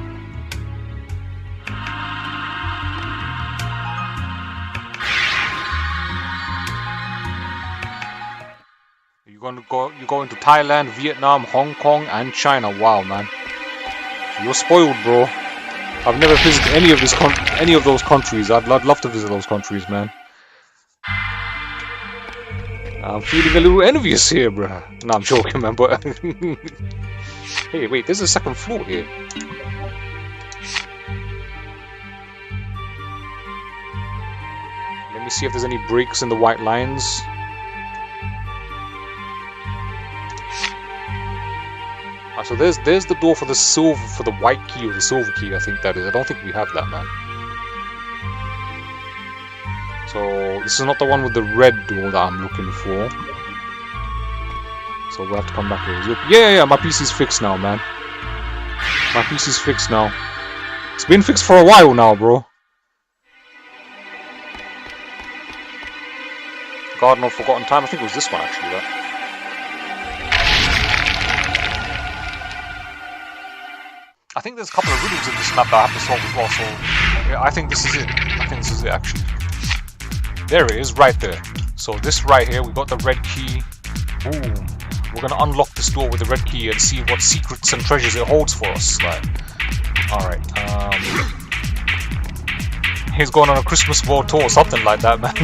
You're going to Thailand, Vietnam, Hong Kong, and China. Wow, man. You're spoiled, bro. I've never visited any of those countries. I'd love to visit those countries, man. I'm feeling a little envious here, bruh. No, I'm joking, man, but... Hey, wait, there's a second floor here. Let me see if there's any breaks in the white lines. So there's the door for the white key or the silver key, I think that is. I don't think we have that, man. So this is not the one with the red door that I'm looking for. So we'll have to come back here. Yeah, my PC's fixed now, man. My PC's fixed now. It's been fixed for a while now, bro. Garden of Forgotten Time. I think it was this one, actually, right? think there's a couple of riddles in this map that I have to solve as well, so yeah, I think this is it. I think this is it, actually. There it is, right there. So this right here, we got the red key. Boom. We're gonna unlock this door with the red key and see what secrets and treasures it holds for us. Like, alright, he's going on a Christmas World Tour or something like that, man.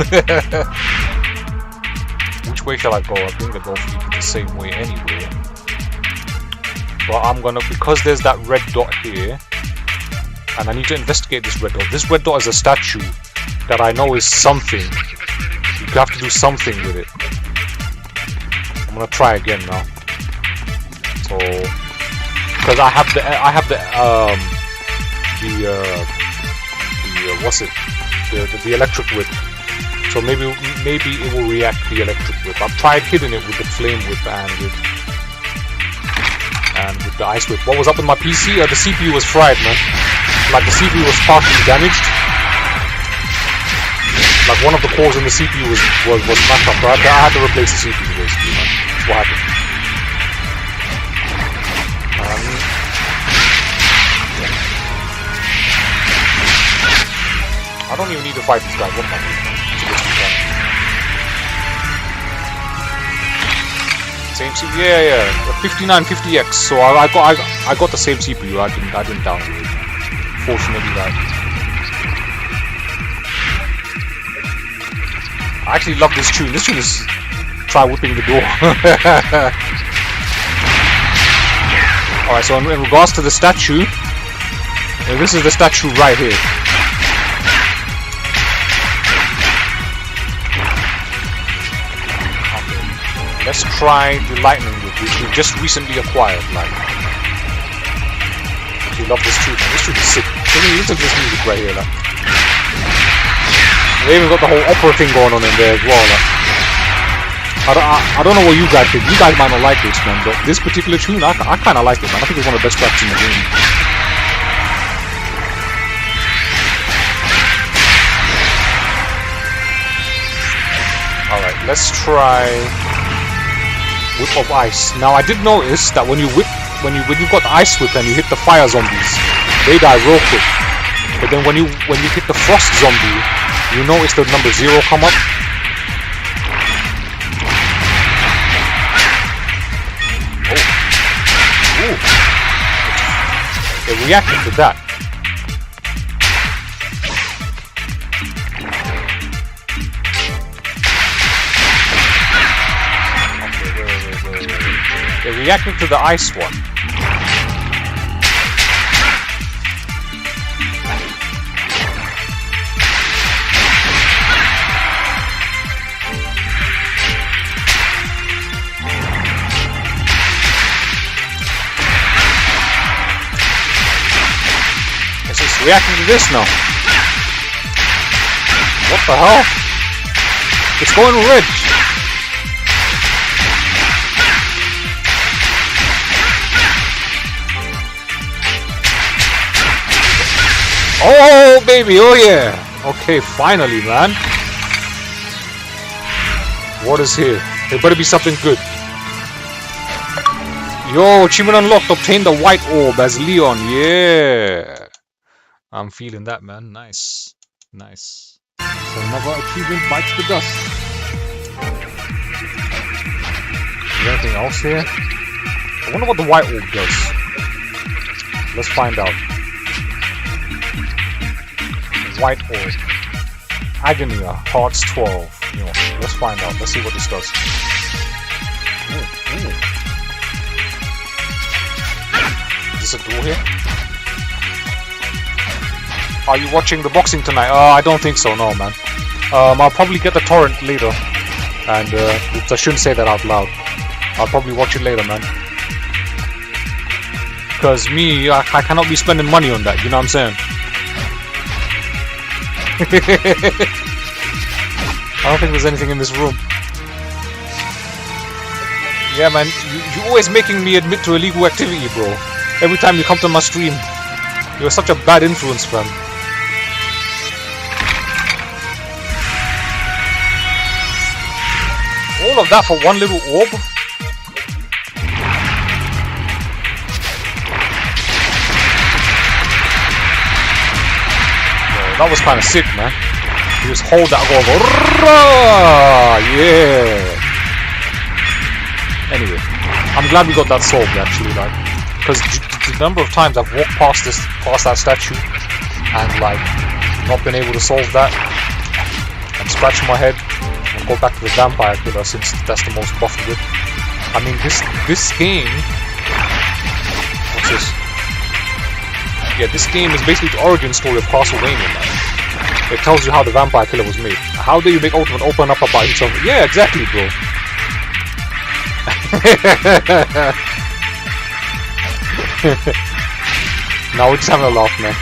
Which way shall I go? I think they both lead the same way anyway. But I'm gonna, because there's that red dot here, and I need to investigate this red dot. This red dot is a statue that I know is something. You have to do something with it. I'm gonna try again now. So, because I have the what's it? The electric whip. So maybe it will react to the electric whip. I've tried hitting it with the flame whip and with the ice whip. What was up with my PC? The CPU was fried, man. Like the CPU was partially damaged. Like one of the cores in the CPU was smashed up. I had to replace the CPU basically, man. That's what happened. I don't even need to fight this guy. What am I doing? Same CPU, yeah, 5950X. So I got the same CPU. I didn't downgrade it. Fortunately, right. I actually love this tune. This tune is try whipping the door. Alright, so in regards to the statue, this is the statue right here. Okay. Let's try the lightning whip, which we just recently acquired. Like, I actually love this tune. This tune is sick. Listen to this music right here. Like. They even got the whole opera thing going on in there as well. Like. I don't know what you guys think. You guys might not like this, man, but this particular tune, I kind of like it, man. I think it's one of the best tracks in the game. Alright, let's try Whip of Ice. Now, I did notice that when you've got the ice whip and you hit the fire zombies, they die real quick. But then when you hit the frost zombie, you notice the number 0 come up. Oh. Ooh. It reacted to that. Okay, wait. It reacted to the ice one. Reacting to this now. What the hell? It's going red. Oh baby, oh yeah. Okay, finally, man. What is here? There better be something good. Yo, achievement unlocked. Obtain the white orb as Leon. Yeah. I'm feeling that, man. Nice. Nice. So another achievement bites the dust. Is there anything else here? I wonder what the white orb does. Let's find out. White orb. Agonia. Hearts 12. You know, let's find out. Let's see what this does. Ooh. Is this a door here? Are you watching the boxing tonight? I don't think so, no, man. I'll probably get the torrent later. And I shouldn't say that out loud. I'll probably watch it later, man. Because me, I cannot be spending money on that, you know what I'm saying? I don't think there's anything in this room. Yeah, man, you're always making me admit to illegal activity, bro. Every time you come to my stream. You're such a bad influence, man. All of that for one little orb? That was kind of sick, man. You just hold that and go, "Rah!" Yeah. Anyway, I'm glad we got that solved actually, like, because the number of times I've walked past that statue and like not been able to solve that, and scratching my head and go back to the vampire killer since that's the most buffed whip. I mean, this game. What's this? Yeah, this game is basically the origin story of Castlevania, man. It tells you how the vampire killer was made. How do you make Ultimate open up about himself? Yeah, exactly, bro. Now we're just having a laugh, man.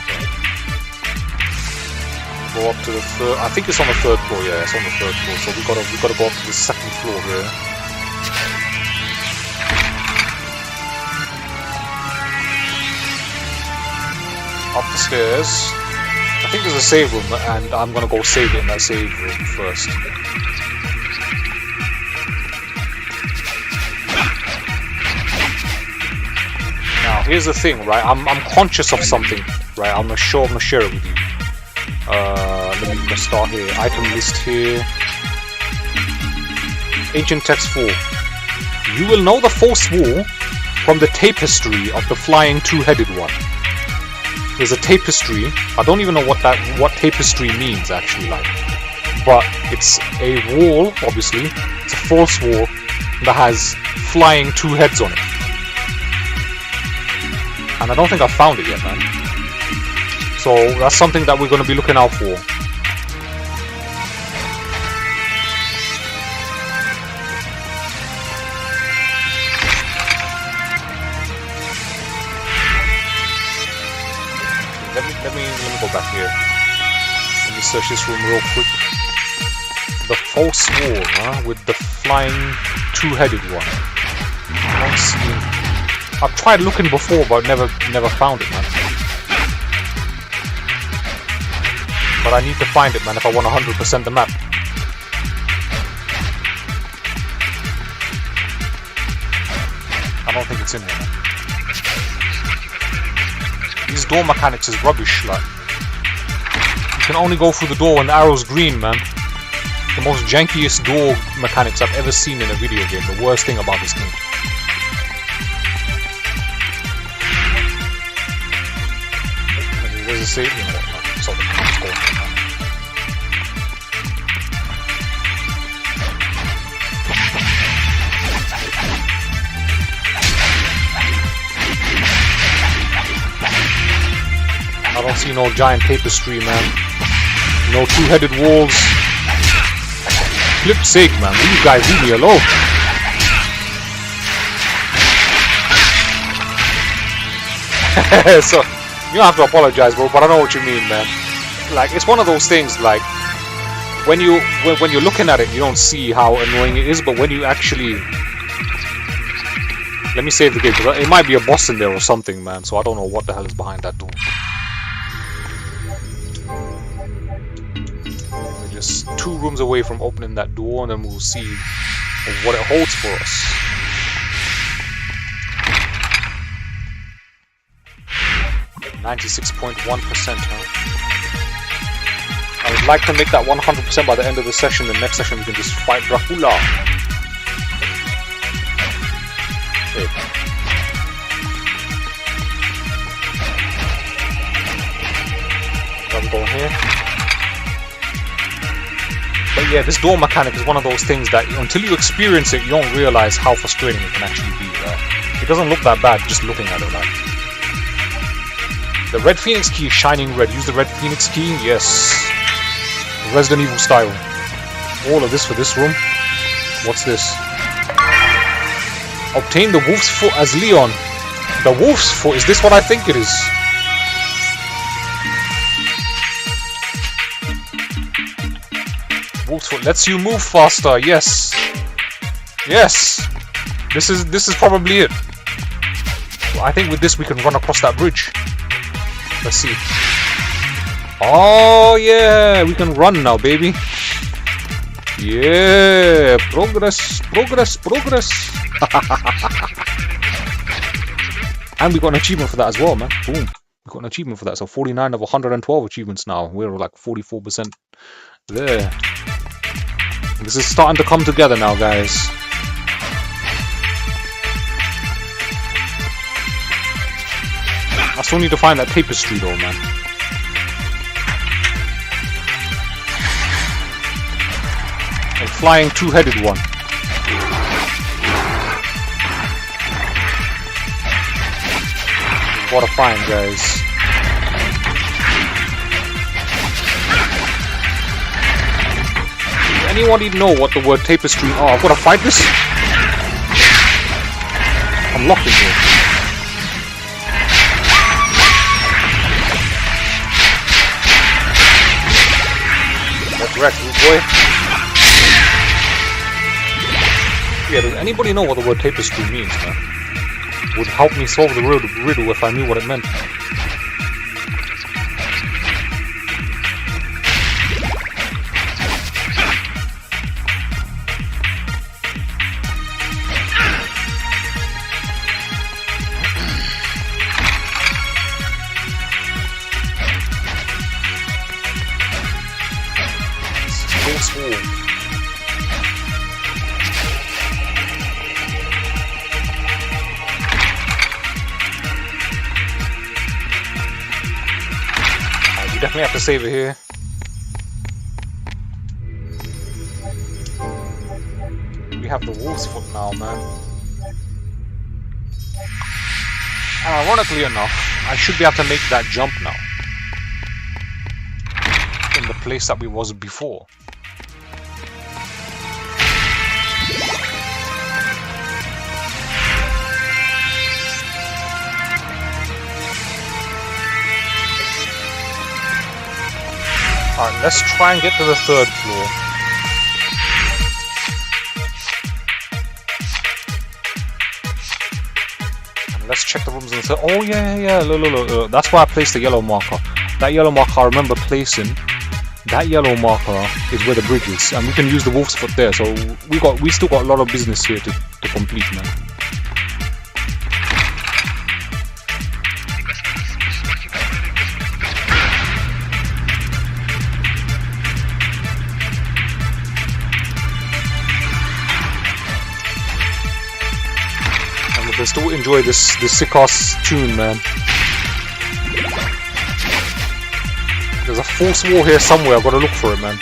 Okay. Go up to the third. I think it's on the third floor. Yeah, it's on the third floor. So we gotta go up to the second floor here. Up the stairs. I think there's a save room, and I'm gonna go save it in that save room first. Now, here's the thing, right? I'm conscious of something, right? I'm gonna share it with you. Let me start here. Item list here. Ancient text 4. You will know the false wall from the tapestry of the flying two-headed one. There's a tapestry. I don't even know what tapestry means actually, like, but it's a wall. Obviously, it's a false wall that has flying two heads on it, and I don't think I've found it yet, man. So that's something that we're going to be looking out for. Let me go back here. Let me search this room real quick. The false wall, huh? With the flying two-headed one. I don't see him. I've tried looking before, but never found it, man. But I need to find it, man, if I want 100% the map. I don't think it's in here, man. These door mechanics is rubbish, like. You can only go through the door when the arrow's green, man. The most jankiest door mechanics I've ever seen in a video game. The worst thing about this game. There's a save, you know, so the cops go. I don't see no giant tapestry, man. No two-headed walls. Flip's sake, man. You guys leave me alone. So, you don't have to apologize, bro, but I know what you mean, man. Like, it's one of those things, like, when you're looking at it, you don't see how annoying it is, but when you actually... Let me save the game, because it might be a boss in there or something, man, so I don't know what the hell is behind that door. Just 2 rooms away from opening that door, and then we'll see what it holds for us. .96%, huh? I would like to make that 100% by the end of the session. The next session we can just fight Dracula. Okay. I'm going here. But yeah, this door mechanic is one of those things that until you experience it, you don't realize how frustrating it can actually be, right? It doesn't look that bad just looking at it, right? The red phoenix key is shining red. Use the red phoenix key, yes. Resident Evil style. All of this for this room. What's this? Obtain the wolf's foot as Leon. The wolf's foot, is this what I think it is? Wolf's foot lets you move faster, yes. Yes. This is probably it. Well, I think with this we can run across that bridge. Let's see. Oh yeah, we can run now, baby. Yeah, progress, progress, progress. And we got an achievement for that as well, man. Boom. We got an achievement for that. So 49 of 112 achievements now. We're like 44% there. This is starting to come together now, guys. I still need to find that tapestry though, man. A flying two-headed one. What a find, guys. Does anybody know what the word tapestry are? I've got to fight this? I'm locked in here. That's wrecked, boy. Yeah, does anybody know what the word tapestry means, man? Would help me solve the riddle if I knew what it meant. It's full sword. Definitely have to save it here. We have the wolf's foot now, man. And ironically enough, I should be able to make that jump now. In the place that we was before. Alright, let's try and get to the third floor. And let's check the rooms in the third. Oh yeah, look. That's why I placed the yellow marker. That yellow marker I remember placing. That yellow marker is where the bridge is, and we can use the wolf's foot there. So we still got a lot of business here to complete, man. I still enjoy this sick-ass tune, man. There's a false wall here somewhere, I've got to look for it, man.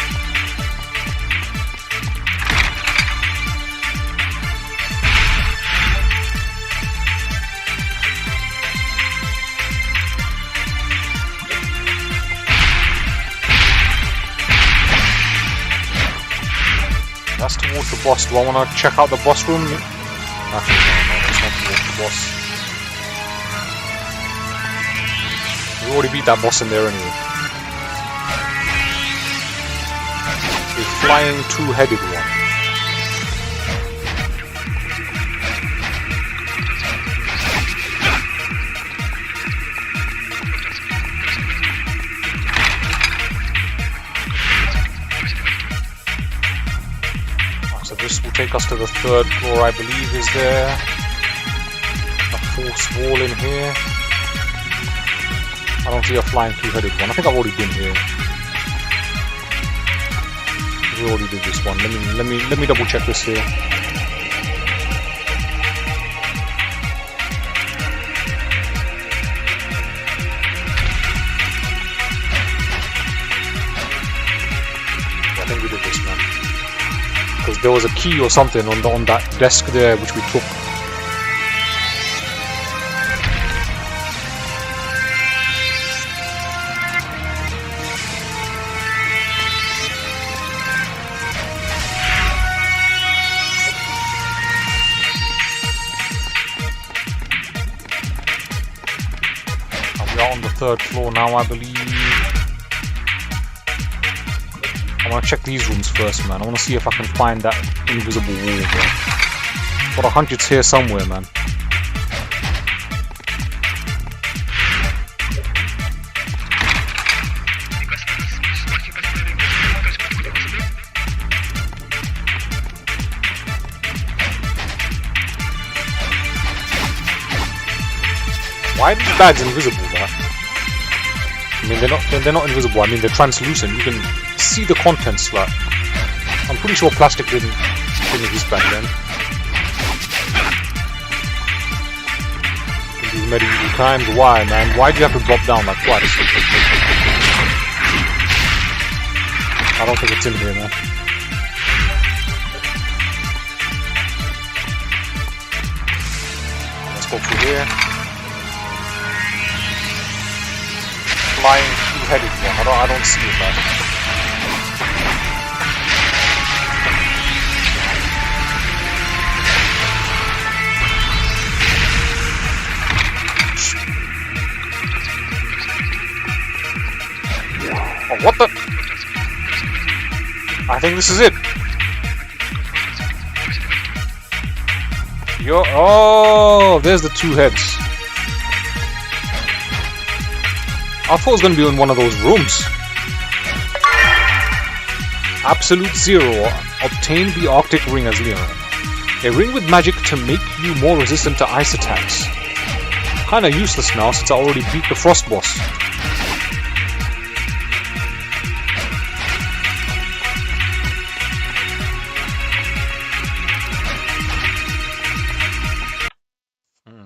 That's towards the boss. Do I want to check out the boss room? Actually, no, it's not towards the boss. We already beat that boss in there anyway. A flying two-headed one. So this will take us to the third floor, I believe, is there. A false wall in here. I don't see a flying two-headed one. I think I've already been here. We already did this one. Let me double check this here. I think we did this, man. Because there was a key or something on that desk there which we took. On the third floor now, I believe. I want to check these rooms first, man. I want to see if I can find that invisible wall, bro. Got a hunch it's here somewhere, man. Why are these bags invisible, man? I mean, they're not invisible. I mean, they're translucent. You can see the contents. Like, I'm pretty sure plastic didn't exist back then. In these medieval times, why, man? Why do you have to drop down like twice? I don't think it's in here, man. Let's go through here. Flying two-headed one. I don't see it, man. Oh, what the? I think this is it. Oh, there's the two heads. I thought it was going to be in one of those rooms. Absolute Zero. Obtain the Arctic Ring as Leon. A ring with magic to make you more resistant to ice attacks. Kinda useless now since I already beat the Frost boss. Hmm.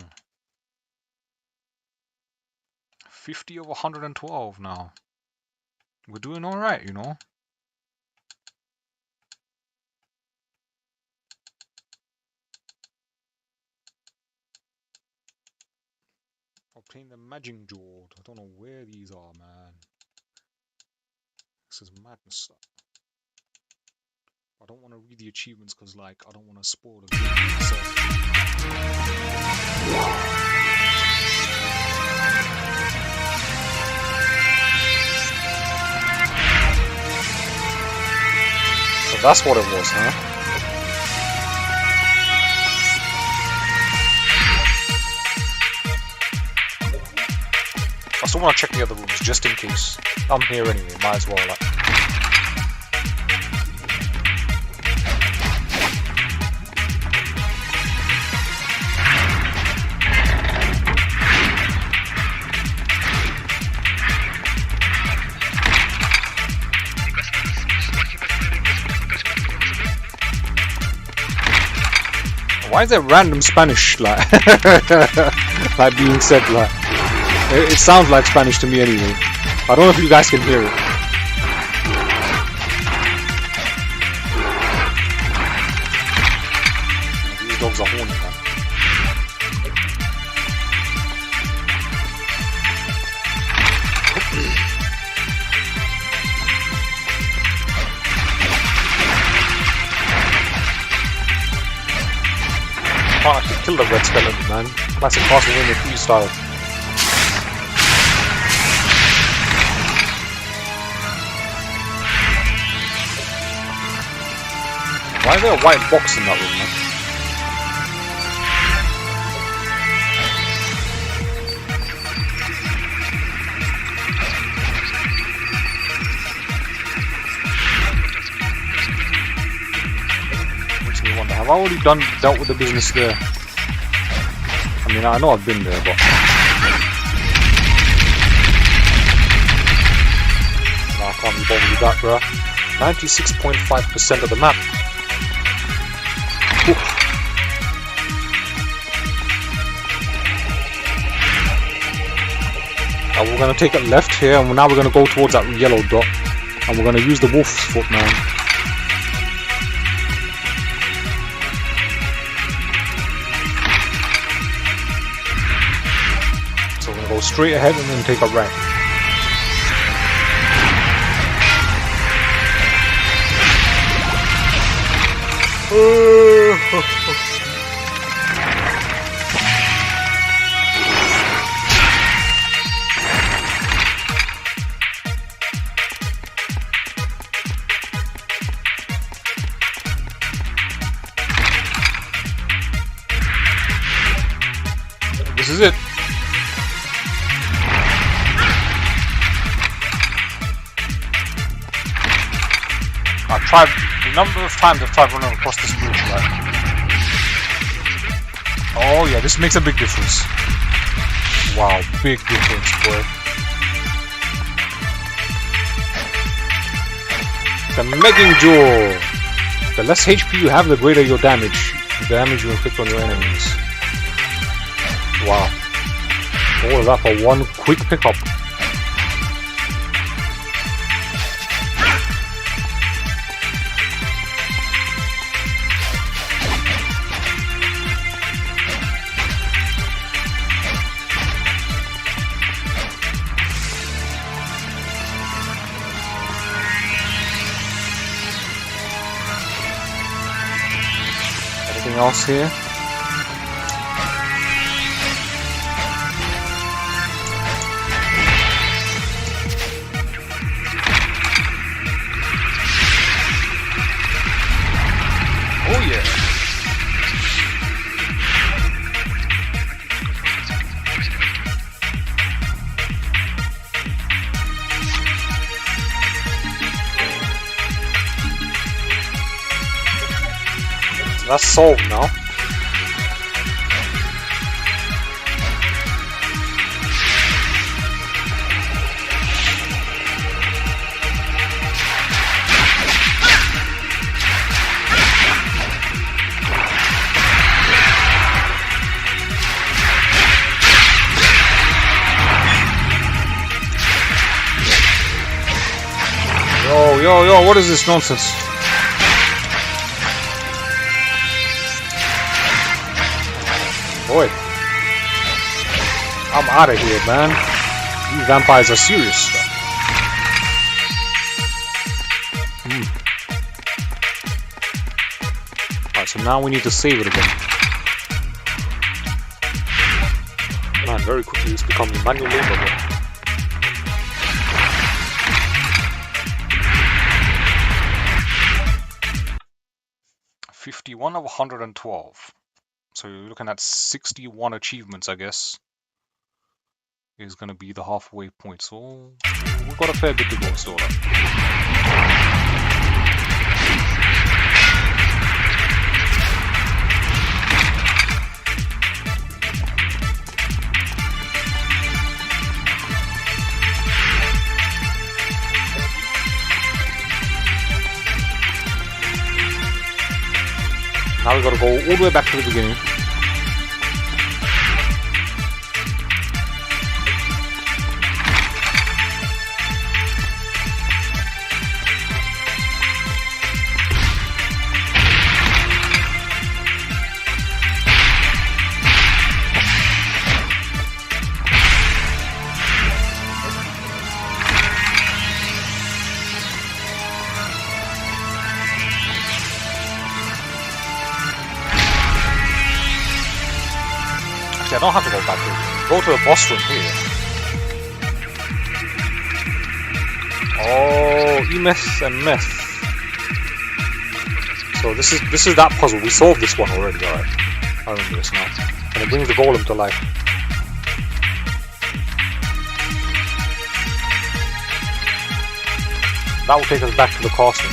50 of 112 now. We're doing alright, you know. Obtain the Magic Jewel. I don't know where these are, man. This is madness. I don't want to read the achievements because, like, I don't want to spoil the game myself. So that's what it was, huh? I still want to check the other rooms just in case. I'm here anyway, might as well. Like. Why is there random Spanish like like being said like? It sounds like Spanish to me anyway. I don't know if you guys can hear it. These dogs are horny, man. Can't actually kill the red skeleton, man. Classic Castlevania freestyle. Why is there a white box in that room, man? Makes me wonder, have I already dealt with the business there? I mean, I know I've been there, but... Nah, I can't be bothered with that, bruh. 96.5% of the map. And we're gonna take it left here, and now we're gonna go towards that yellow dot, and we're gonna use the wolf's foot, man. So we're gonna go straight ahead and then take a right. This is it. I've tried the number of times I've tried running across this bridge, right? Oh yeah, this makes a big difference. Wow, big difference, boy. The Megging Jewel. The less HP you have, the greater your damage. The damage you inflict on your enemies. Wow. All of that for one quick pickup. Anything else here? Oh yeah. So that's solved now. Yo, what is this nonsense? Boy, I'm out of here, man. These vampires are serious stuff. Alright, so now we need to save it again. Man, very quickly it's becoming manual labor here. One of 112. So you're looking at 61 achievements, I guess. Is gonna be the halfway point. So we've got a fair bit to go still. Now we gotta go all the way back to the beginning. I don't have to go back here. Go to the boss room here. Oh, E-Myth and Myth. So this is that puzzle. We solved this one already, alright. I remember this now. And it brings the golem to life. That will take us back to the castle.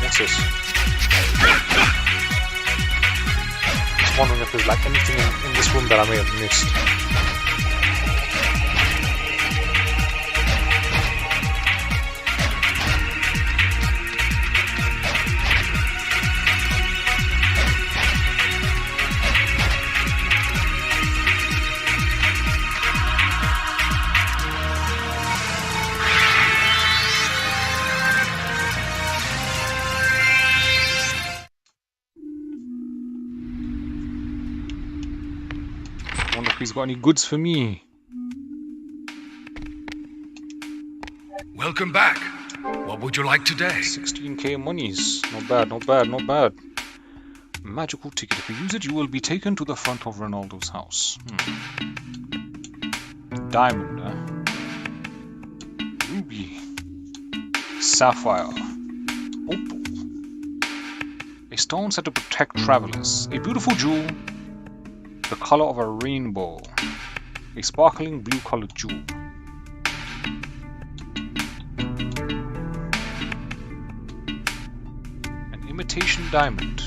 What's this? Wondering if there's like anything in this room that I may have missed. He's got any goods for me. Welcome back. What would you like today? 16k monies. Not bad, not bad, not bad. Magical ticket. If you use it, you will be taken to the front of Ronaldo's house. Diamond. Ruby. Sapphire. Opal. A stone said to protect travelers. A beautiful jewel. The color of a rainbow. A sparkling blue colored jewel. An imitation diamond.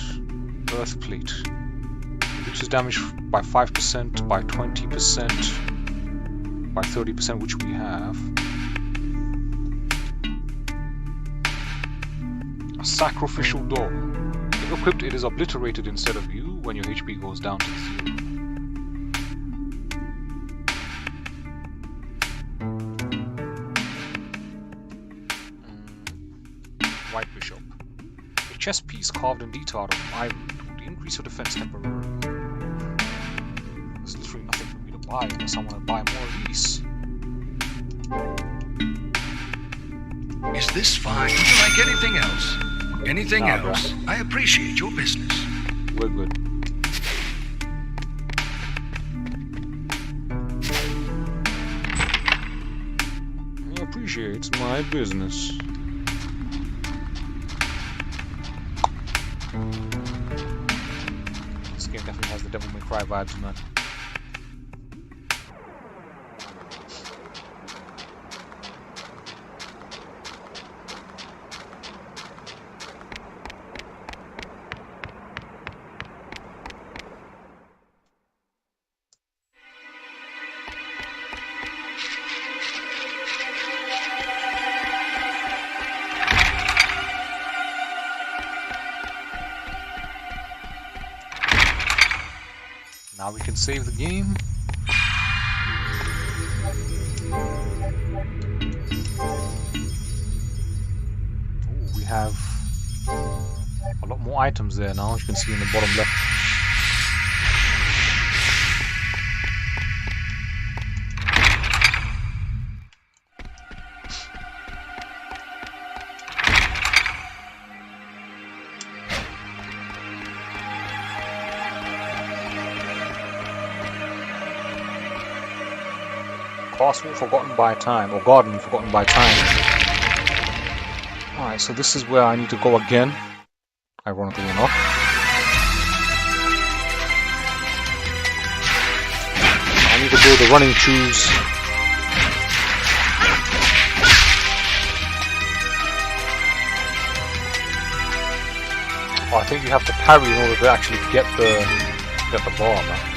Earth plate. Reduces damage by 5%, by 20%. by 30%, which we have. A sacrificial dog. If equipped, it is obliterated instead of you when your HP goes down to 0. White Bishop. A chess piece carved and detailed of ivory would increase your defense temporarily. There's literally nothing for me to buy unless I want to buy more of these. Is this fine? Would you like anything else? Anything else? Bro. I appreciate your business. We're good. He appreciates my business. This game definitely has the Devil May Cry vibes, man. Now we can save the game. Ooh, we have a lot more items there now, as you can see in the bottom left. Castle forgotten by time, or garden forgotten by time. Alright, so this is where I need to go again, ironically enough. I need to build the running shoes. Oh, I think you have to parry in order to actually get the bar, man.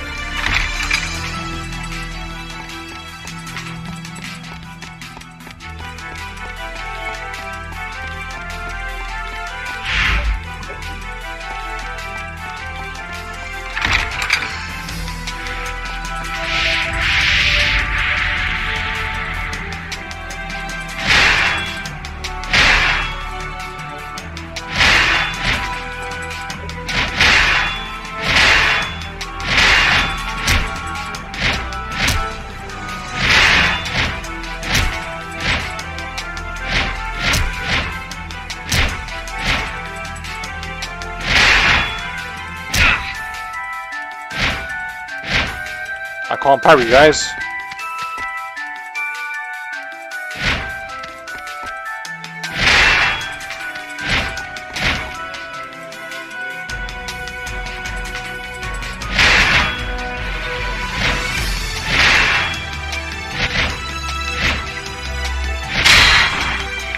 I can't parry, guys.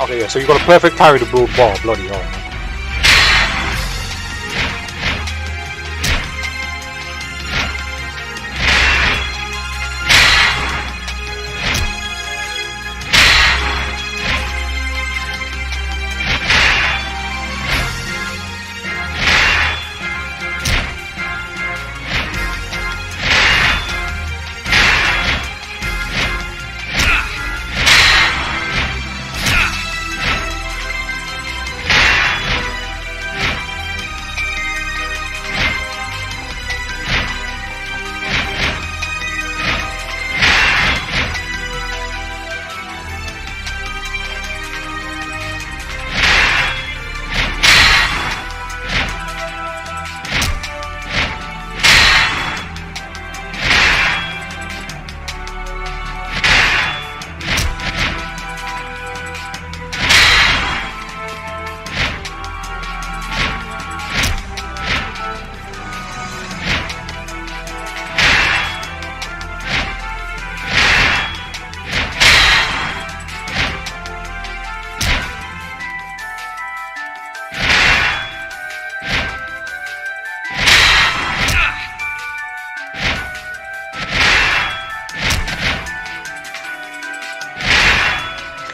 Okay, yeah, so you got a perfect parry to build bar, bloody hell, man.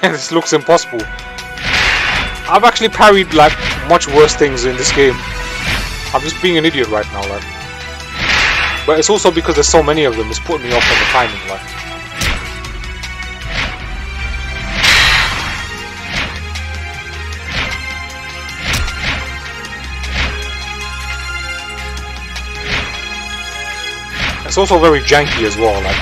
This looks impossible. I've actually parried like much worse things in this game. I'm just being an idiot right now, like. But it's also because there's so many of them, it's putting me off on the timing, like. It's also very janky as well, like.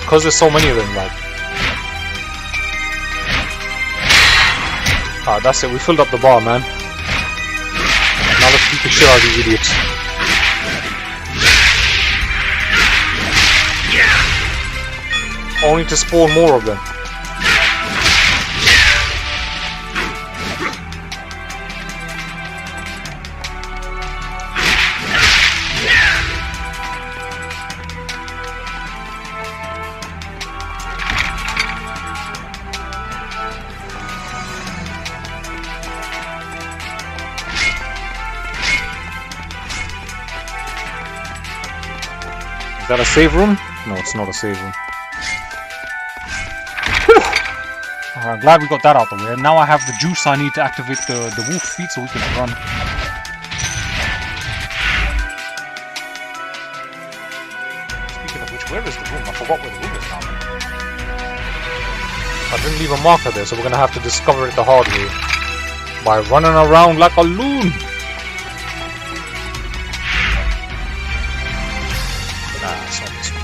Because there's so many of them, like. Alright, that's it. We filled up the bar, man. Now let's beat the shit out of these idiots. Only to spawn more of them. Is that a save room? No, it's not a save room. I'm glad we got that out the way. Now I have the juice I need to activate the wolf feet so we can run. Speaking of which, where is the room? I forgot where the room is now. I didn't leave a marker there, so we're gonna have to discover it the hard way. By running around like a loon! Nah, it's not this one.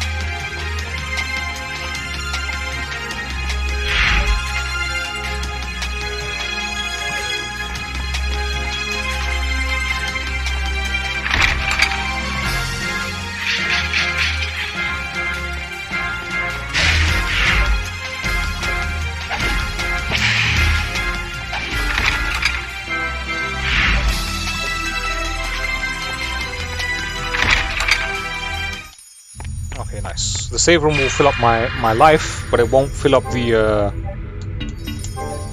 Okay, nice. The save room will fill up my life, but it won't fill up the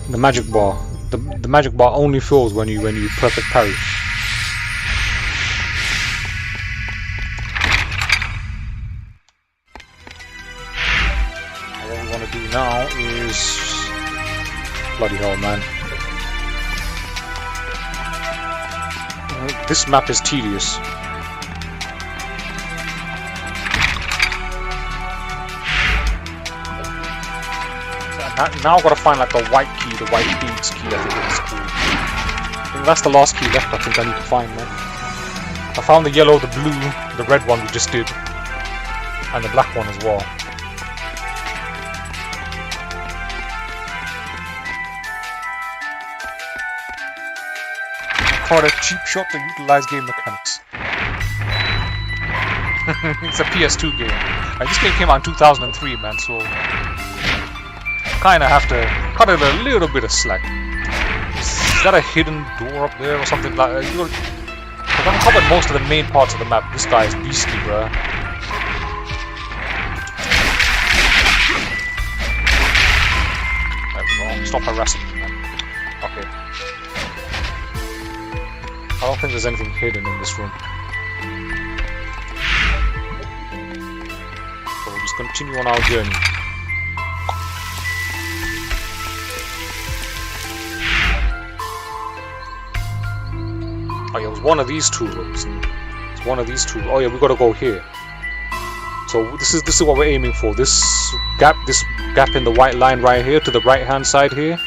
magic bar. The magic bar only fills when you perfect parry. And what we want to do now is bloody hell, man. This map is tedious. Now I've got to find like the white key, the white Phoenix key, I think it's called. I think that's the last key left I think I need to find, man. I found the yellow, the blue, the red one we just did. And the black one as well. Caught a cheap shot to utilize game mechanics. It's a PS2 game. This game came out in 2003, man, so... kinda have to cut it a little bit of slack. Is that a hidden door up there or something like that? I've uncovered most of the main parts of the map. This guy is beastly, bruh. There we go. Stop harassing me, man. Okay. I don't think there's anything hidden in this room. So we'll just continue on our journey. Oh yeah, it was one of these two rooms. It's one of these two. Oh yeah, we gotta go here. So this is what we're aiming for. This gap in the white line right here to the right hand side here.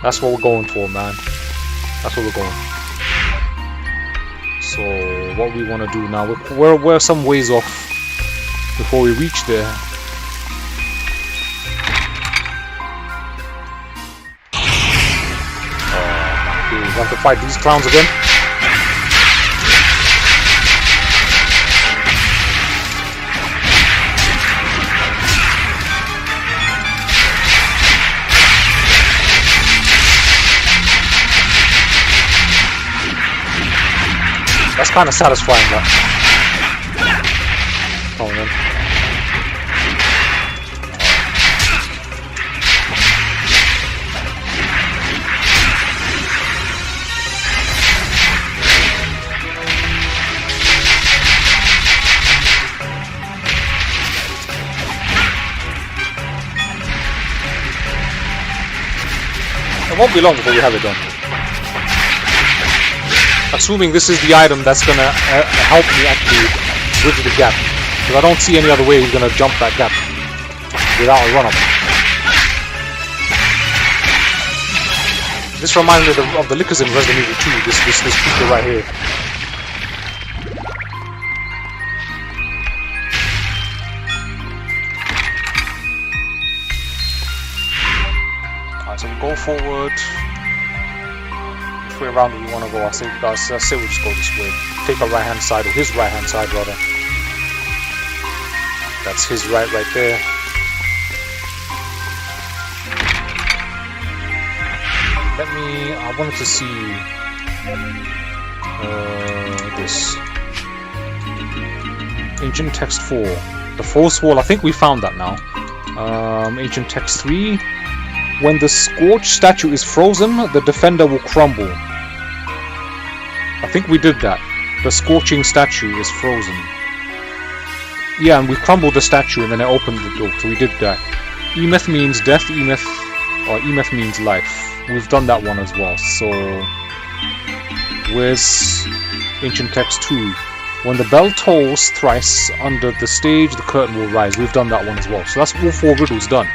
That's what we're going for, man. That's what we're going. So what we want to do now? We're some ways off before we reach there. Okay, we have to fight these clowns again. That's kind of satisfying, that. Oh man. won't be long before we have it done. Assuming this is the item that's gonna help me actually bridge the gap. Because I don't see any other way he's gonna jump that gap without a run-up. This reminds me of the lickers in Resident Evil 2, this feature right here. Alright, so we go forward. Which way around do we want to go? I say we'll just go this way. Take our right hand side, or his right hand side rather. That's his right there. I wanted to see this Ancient Text 4, the Force Wall. I think we found that now. Ancient Text 3, when the Scorched statue is frozen, the defender will crumble. I think we did that. The Scorching statue is frozen. Yeah, and we crumbled the statue and then it opened the door, so we did that. Emeth means death, Emeth means life. We've done that one as well. So where's Ancient Text 2? When the bell tolls thrice under the stage, the curtain will rise. We've done that one as well. So that's all 4 riddles done.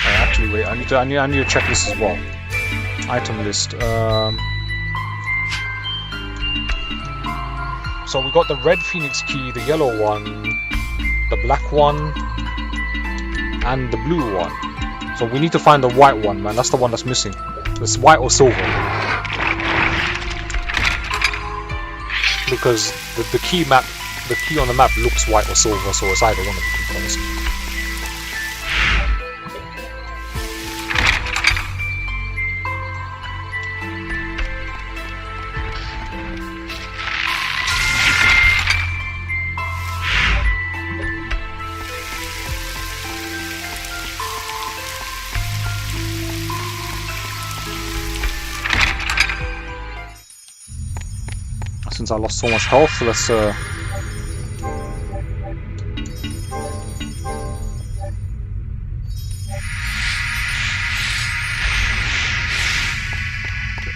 Actually, wait. I need to check this as well. Item list. So we got the red Phoenix key, the yellow one, the black one, and the blue one. So we need to find the white one, man. That's the one that's missing. It's white or silver. Because the key on the map looks white or silver, so it's either one of the two colors. Since I lost so much health, let's get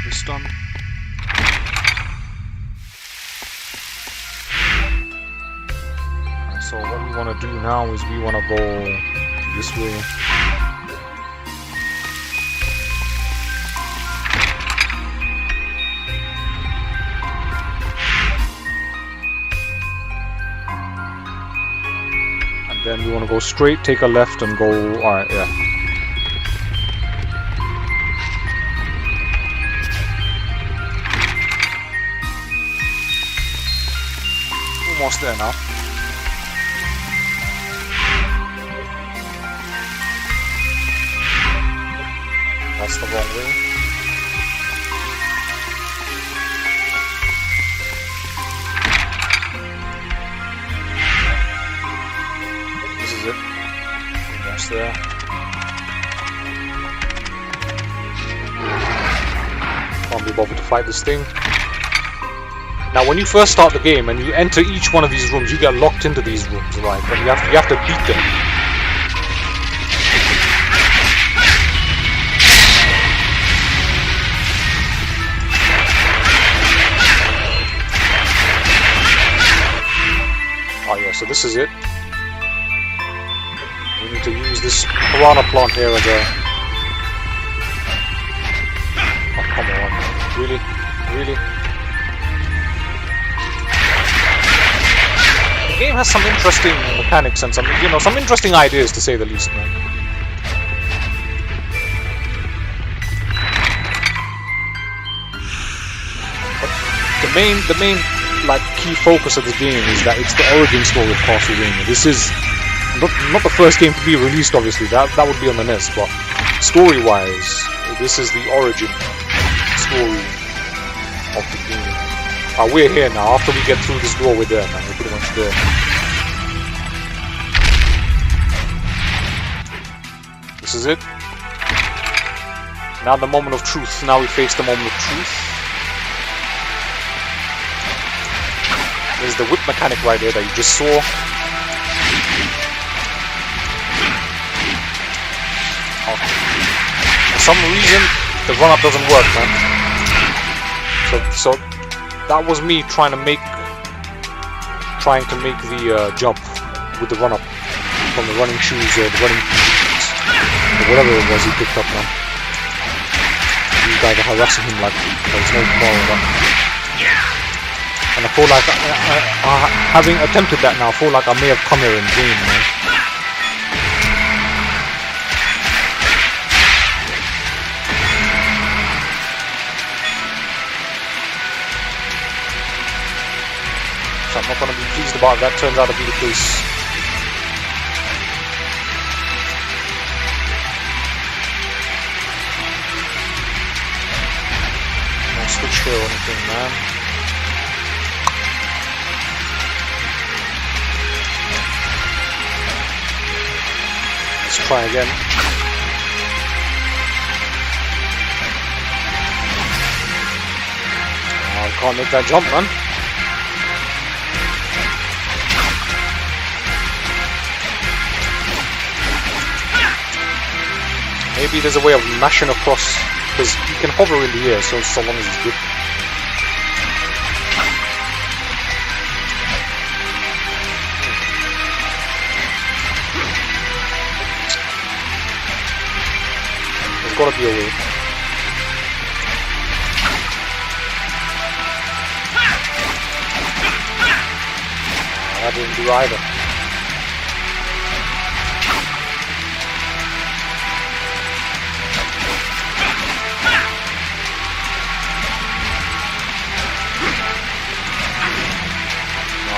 this done. So what we want to do now is we want to go this way. Then we want to go straight, take a left, and go. Alright, yeah. Almost there now. That's the wrong way. There. Can't be bothered to fight this thing. Now when you first start the game and you enter each one of these rooms, you get locked into these rooms, right? And you have to beat them. Oh yeah, so this is it. To use this piranha plant here as a... Oh, come on. Really? Really? The game has some interesting mechanics and some interesting ideas, to say the least, man. But the main like key focus of the game is that it's the origin story of Castlevania. This is not the first game to be released, obviously, that would be on the NES, but story-wise, this is the origin story of the game. We're here now. After we get through this door, we're there, man. We're pretty much there. This is it. Now the moment of truth. Now we face the moment of truth. There's the whip mechanic right there that you just saw. For some reason, the run-up doesn't work, man. So that was me trying to make the jump with the run-up from the running shoes or the running boots or whatever it was he picked up, man. These guys are harassing him like there's no tomorrow, man. And I feel like having attempted that now, I feel like I may have come here in vain, man. So I'm not going to be pleased about that. Turns out to be the case. No switch here or anything, man. Let's try again. Oh, I can't make that jump, man. Maybe there's a way of mashing across, because you can hover in the air, so long as it's good. There's gotta be a way. That didn't do either.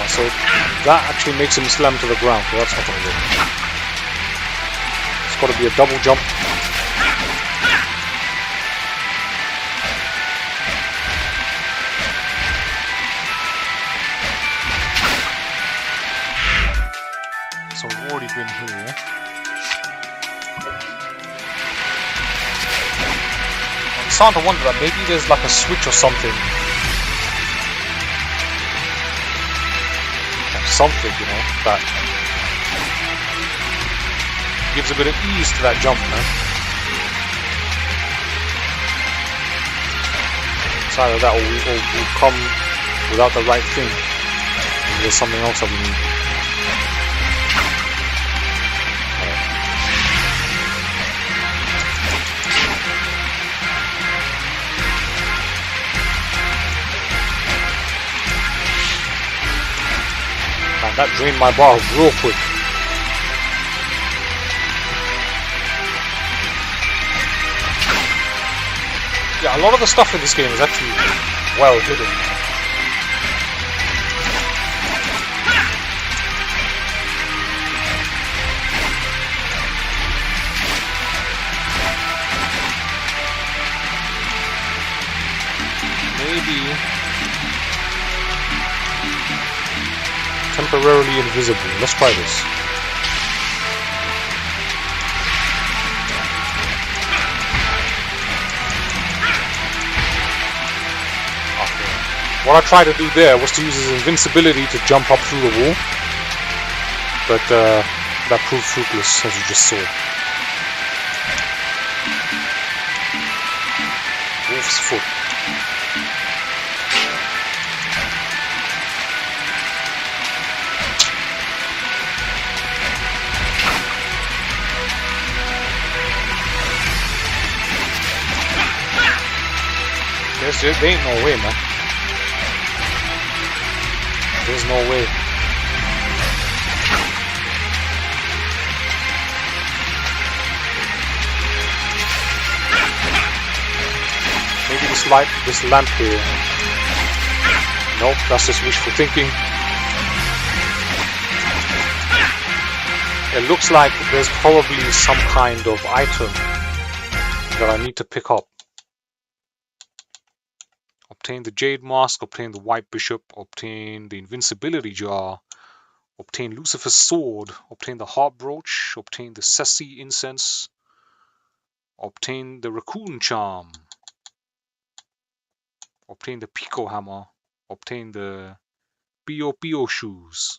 So that actually makes him slam to the ground, so that's not going to work. It's got to be a double jump. So we've already been here. I'm starting to wonder that maybe there's like a switch or something. Something, you know, that gives a bit of ease to that jump, man. It's either that or we'll come without the right thing. Maybe there's something else that we need. That drained my bar real quick. Yeah, a lot of the stuff in this game is actually well hidden. Maybe temporarily invisible. Let's try this. Okay. What I tried to do there was to use his invincibility to jump up through the wall, but that proved fruitless, as you just saw. Wolf's foot. There ain't no way, man. There's no way. Maybe this lamp here. Nope, that's just wishful thinking. It looks like there's probably some kind of item that I need to pick up. Obtain the Jade Mask, obtain the White Bishop, obtain the Invincibility Jar, obtain Lucifer's Sword, obtain the Heart Brooch, obtain the Sessi Incense, obtain the Raccoon Charm, obtain the Pico Hammer, obtain the Pio Pio Shoes.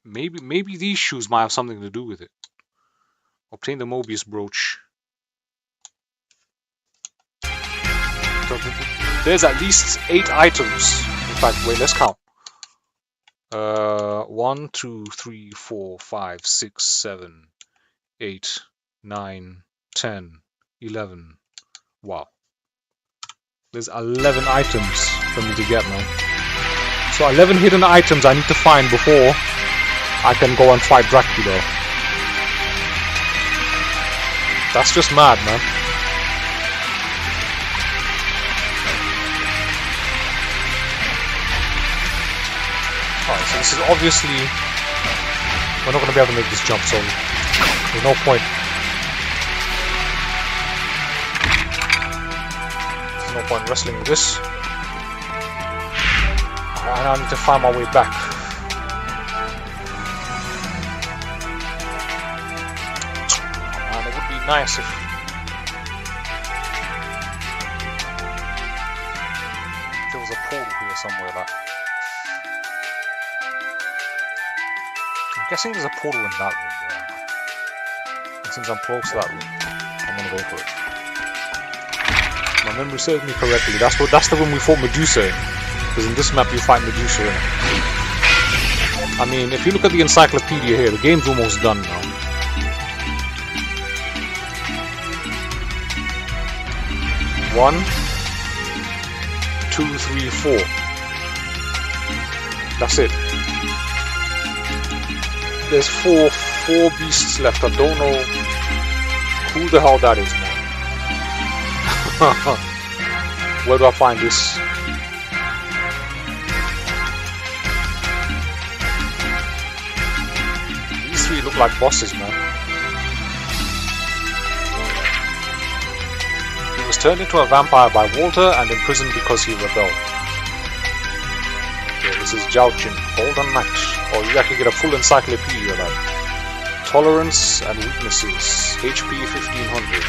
Maybe these shoes might have something to do with it. Obtain the Mobius brooch. So there's at least 8 items. In fact, wait, let's count. 1, 2, 3, 4, 5, 6, 7, 8, 9, 10, 11. Wow. There's 11 items for me to get, man. So 11 hidden items I need to find before I can go and fight Dracula. That's just mad, man. Alright, so this is obviously... We're not going to be able to make this jump, so there's no point. There's no point wrestling with this. I now need to find my way back. Man, it would be nice if... there was a portal here somewhere, like... I'm guessing there's a portal in that room there. And since I'm close to that room, I'm gonna go for it. My memory serves me correctly. That's the room we fought Medusa in. Because in this map you fight Medusa in it. I mean, if you look at the encyclopedia here, the game's almost done now. One, 2, 3, 4. That's it. There's four beasts left. I don't know who the hell that is, man. Where do I find this? These 3 look like bosses, man. He was turned into a vampire by Walter and imprisoned because he rebelled. Okay, this is Jiaoqin, Golden Knight. Or you actually get a full encyclopedia, like tolerance and weaknesses, HP 1500.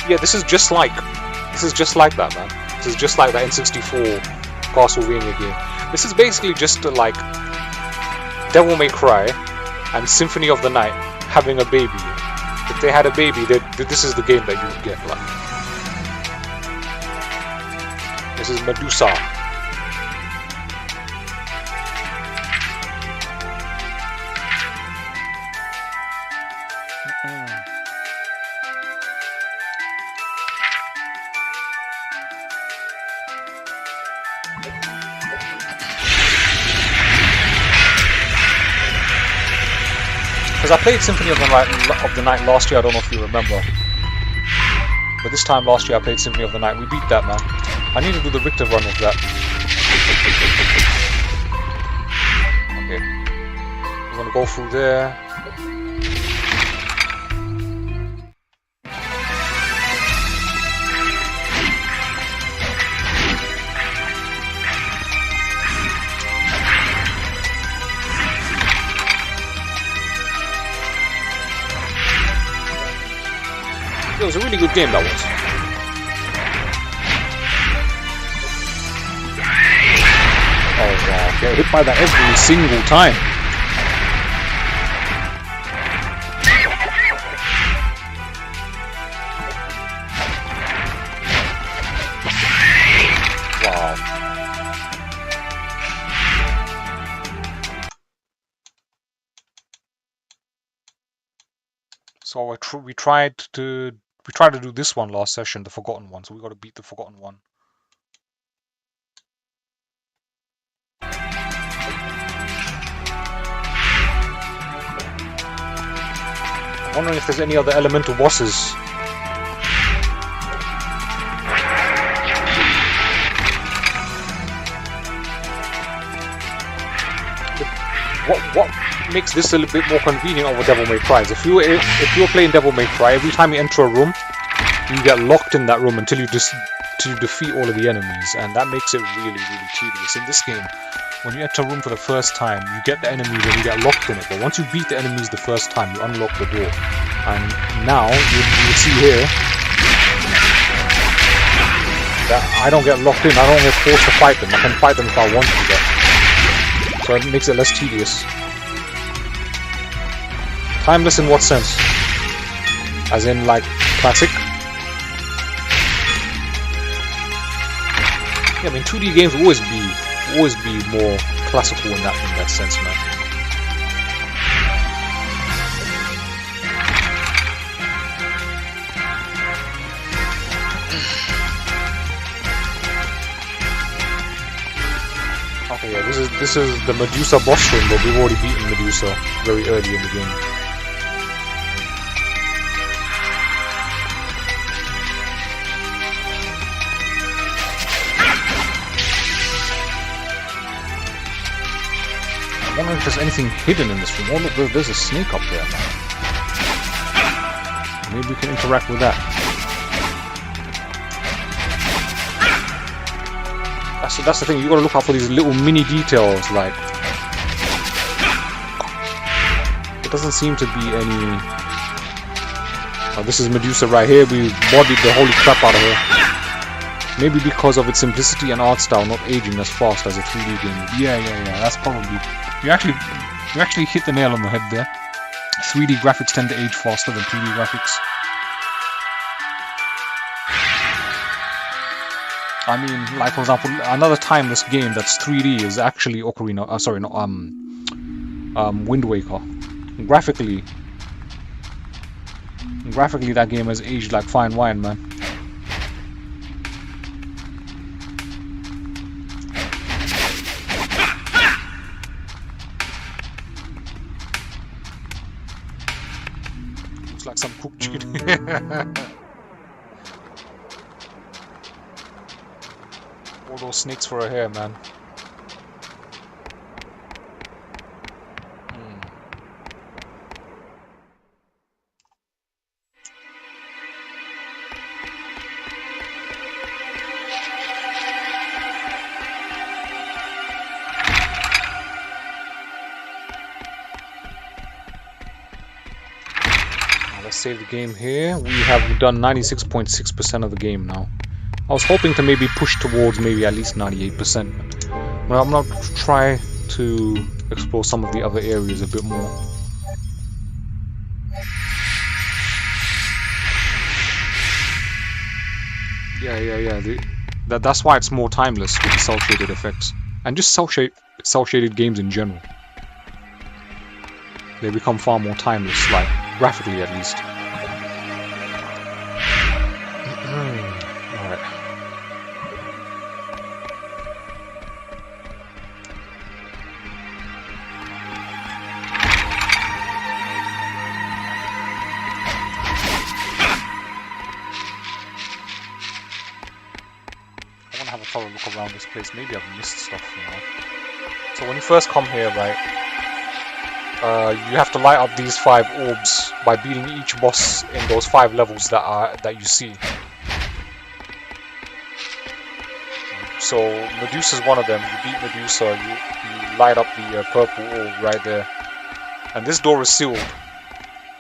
Yeah, this is just like that, man. This is just like that N64 Castlevania game. This is basically just like Devil May Cry and Symphony of the Night having a baby. If they had a baby, this is the game that you would get, like. This is Medusa. Because I played Symphony of the Night last year, I don't know if you remember. But this time last year I played Symphony of the Night. We beat that, man. I need to do the Richter run of that. Okay. We're gonna go through there. It was a really good game, that was. Oh wow, get hit by that every single time. Wow. So we tried to do this one last session, the Forgotten one, so we got to beat the Forgotten one. I'm wondering if there's any other elemental bosses. What makes this a little bit more convenient over Devil May Cry? If you're playing Devil May Cry, every time you enter a room, you get locked in that room until you defeat all of the enemies, and that makes it really, really tedious. In this game, when you enter a room for the first time, you get the enemies and you get locked in it. But once you beat the enemies the first time, you unlock the door. And now you see here that I don't get locked in. I don't get forced to fight them. I can fight them if I want to. So it makes it less tedious. Timeless in what sense? As in, like, classic? Yeah, I mean, 2D games will always be more classical in that sense, man. Okay, yeah, this is the Medusa boss room, but we've already beaten Medusa very early in the game. I wonder if there's anything hidden in this room. Oh look, there's a snake up there, man. Maybe we can interact with that. That's the thing, you gotta look out for these little mini details, like... There doesn't seem to be any... Oh, this is Medusa right here, we bodied the holy crap out of her. Maybe because of its simplicity and art style not aging as fast as a 3D game. Yeah, that's probably... You actually hit the nail on the head there. 3D graphics tend to age faster than 2D graphics. I mean, like for example, another timeless game that's 3D is actually Ocarina. Wind Waker. Graphically, that game has aged like fine wine, man. Looks like some cooked chicken. All those snakes for her hair, man. Now let's save the game here. We have done 96.6% of the game now. I was hoping to maybe push towards maybe at least 98%. But I'm gonna try to explore some of the other areas a bit more. Yeah. That's why it's more timeless with the cel-shaded effects. And just cel-shaded games in general. They become far more timeless, like, graphically at least. Look around this place. Maybe I've missed stuff, you know. So when you first come here, right, you have to light up these 5 orbs by beating each boss in those 5 levels that you see. So Medusa's one of them. You beat Medusa, you light up the purple orb right there, and this door is sealed,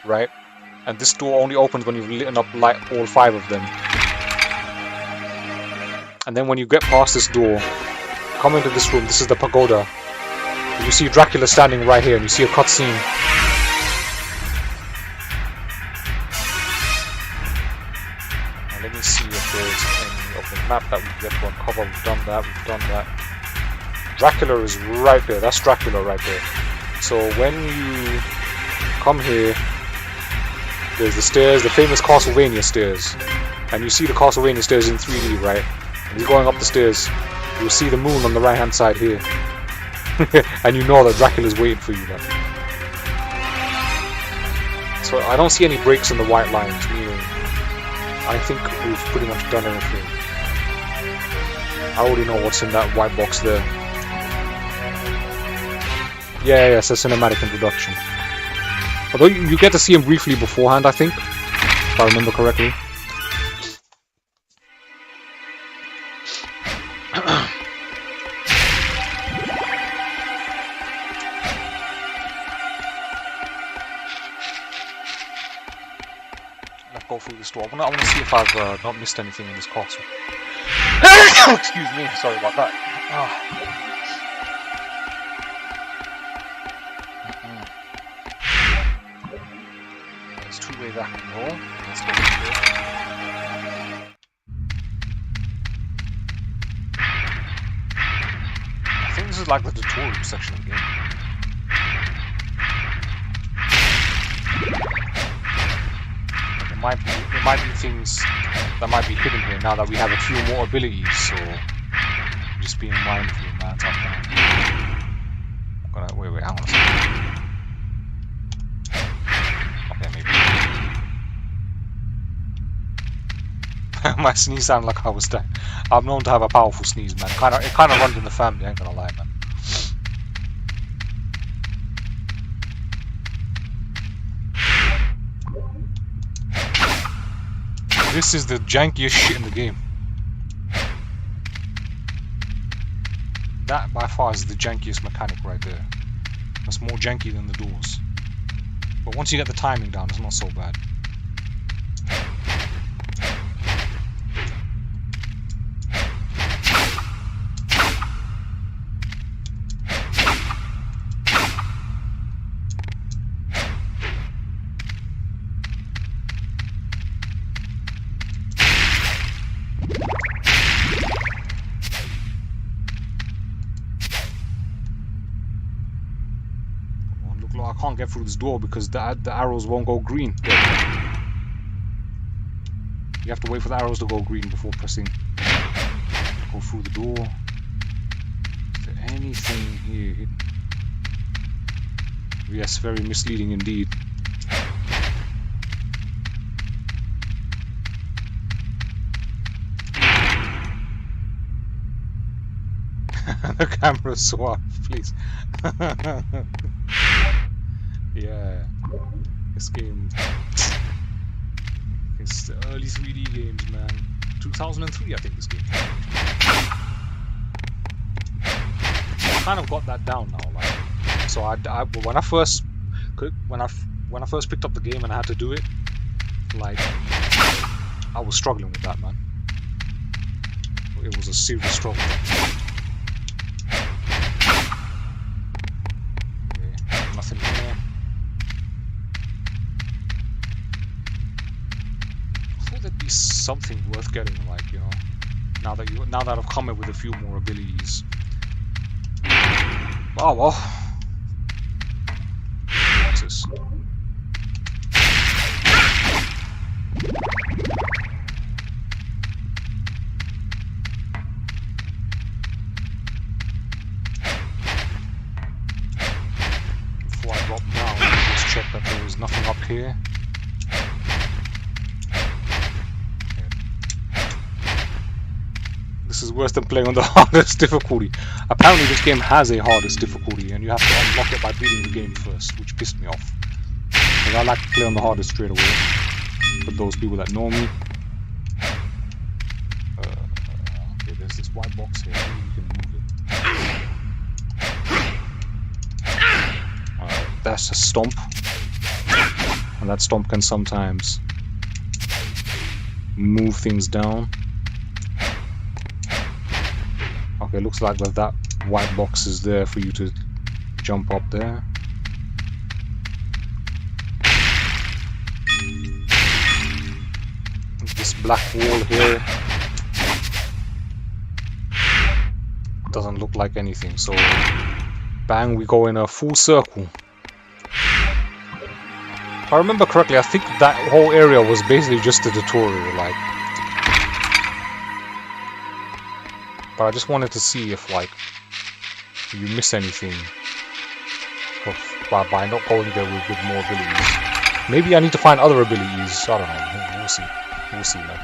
right? And this door only opens when you've lit up all 5 of them. And then when you get past this door, come into this room. This is the pagoda. You see Dracula standing right here, and you see a cutscene. Now let me see if there's any of the map that we get to uncover. We've done that. Dracula is right there. That's Dracula right there. So when you come here, there's the stairs, the famous Castlevania stairs. And you see the Castlevania stairs in 3D, right? And you're going up the stairs, you'll see the moon on the right hand side here. And you know that Dracula's waiting for you then. So I don't see any breaks in the white lines, meaning I think we've pretty much done everything. I already know what's in that white box there. Yeah, it's a cinematic introduction. Although you get to see him briefly beforehand, I think, if I remember correctly. Let's go through this door. I want to see if I've not missed anything in this castle. Excuse me, sorry about that. way that can go. Let's go here. I think this is like the tutorial section of the game. There might be things that might be hidden here now that we have a few more abilities, so just being mindful, man. Wait, hang on a second. Okay, maybe. My sneeze sounded like I was dying. I'm known to have a powerful sneeze, man. It kind of runs in the family, I ain't gonna lie, man. This is the jankiest shit in the game. That by far is the jankiest mechanic right there. That's more janky than the doors. But once you get the timing down, it's not so bad. I can't get through this door because the arrows won't go green. You have to wait for the arrows to go green before pressing. Go through the door. Is there anything here hidden? Yes, very misleading indeed. The camera's so off, please. Yeah, this game, it's the early 3D games, man. 2003, I think this game. I kind of got that down now, like. So when I first picked up the game and I had to do it, like, I was struggling with that, man. It was a serious struggle. Okay, nothing here. There'd be something worth getting, like, you know, now that I've come up with a few more abilities. Oh well. What's this? Before I drop down, let's check that there is nothing up here. This is worse than playing on the hardest difficulty. Apparently this game has a hardest difficulty and you have to unlock it by beating the game first, which pissed me off. Because I like to play on the hardest straight away. For those people that know me. Okay, there's this white box here. Maybe you can move it. Alright, that's a stomp. And that stomp can sometimes move things down. Okay, looks like that white box is there for you to jump up there. This black wall here doesn't look like anything, so bang, we go in a full circle. If I remember correctly, I think that whole area was basically just a tutorial, like. But I just wanted to see if, like, you miss anything by not going there with more abilities. Maybe I need to find other abilities. I don't know. We'll see. We'll see, man.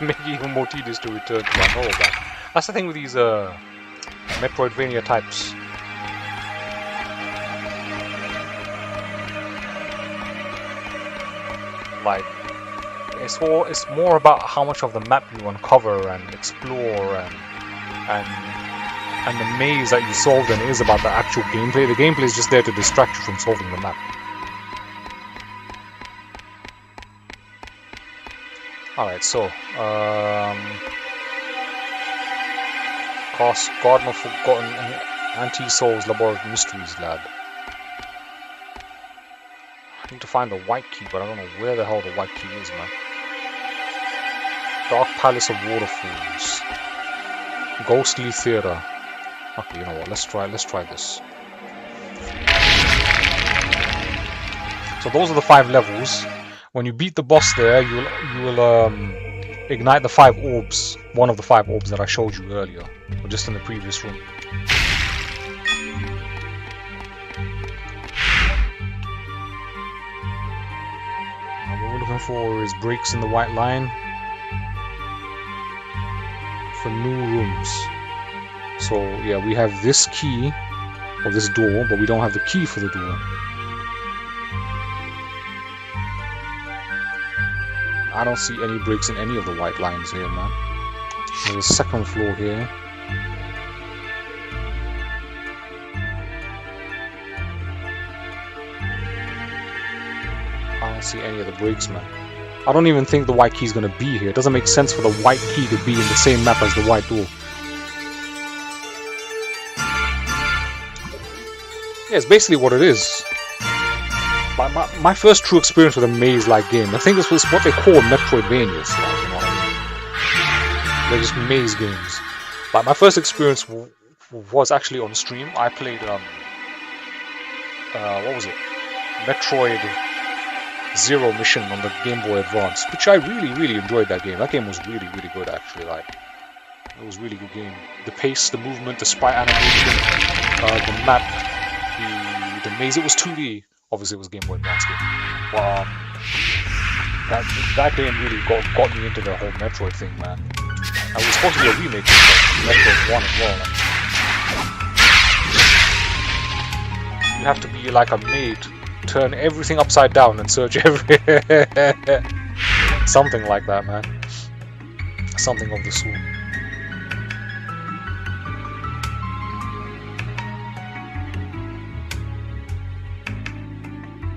Make it even more tedious to return to my normal back. That's the thing with these Metroidvania types. Like, it's more about how much of the map you uncover and explore and and the maze that you solve then is about the actual gameplay. The gameplay is just there to distract you from solving the map. Alright, so Garden of Forgotten Anti-Souls Laboratory Mysteries Lab. I need to find the white key, but I don't know where the hell the white key is, man. Dark Palace of Waterfalls. Ghostly Theater. Okay, you know what? Let's try this. So those are the 5 levels. When you beat the boss there, you will ignite the 5 orbs. One of the 5 orbs that I showed you earlier, or just in the previous room. What we're looking for is breaks in the white line for new rooms. So yeah, we have this key or this door, but we don't have the key for the door. I don't see any breaks in any of the white lines here, man. There's a second floor here. I don't see any of the breaks, man. I don't even think the white key is going to be here. It doesn't make sense for the white key to be in the same map as the white door. Yeah, it's basically what it is. My first true experience with a maze-like game, I think this was what they call Metroidvanias, like, you know what I mean? They're just maze games. But my first experience was actually on stream. I played, what was it? Metroid Zero Mission on the Game Boy Advance, which I really enjoyed that game. That game was really good, actually. Like, it was a really good game. The pace, the movement, the sprite animation, the map, the maze. It was 2D. Obviously, it was a Game Boy Advance game. But that game really got me into the whole Metroid thing, man. And it was supposed to be a remake of Metroid 1 as well. Like, you have to be like a maid, turn everything upside down and search everywhere. Something like that, man. Something of the sort.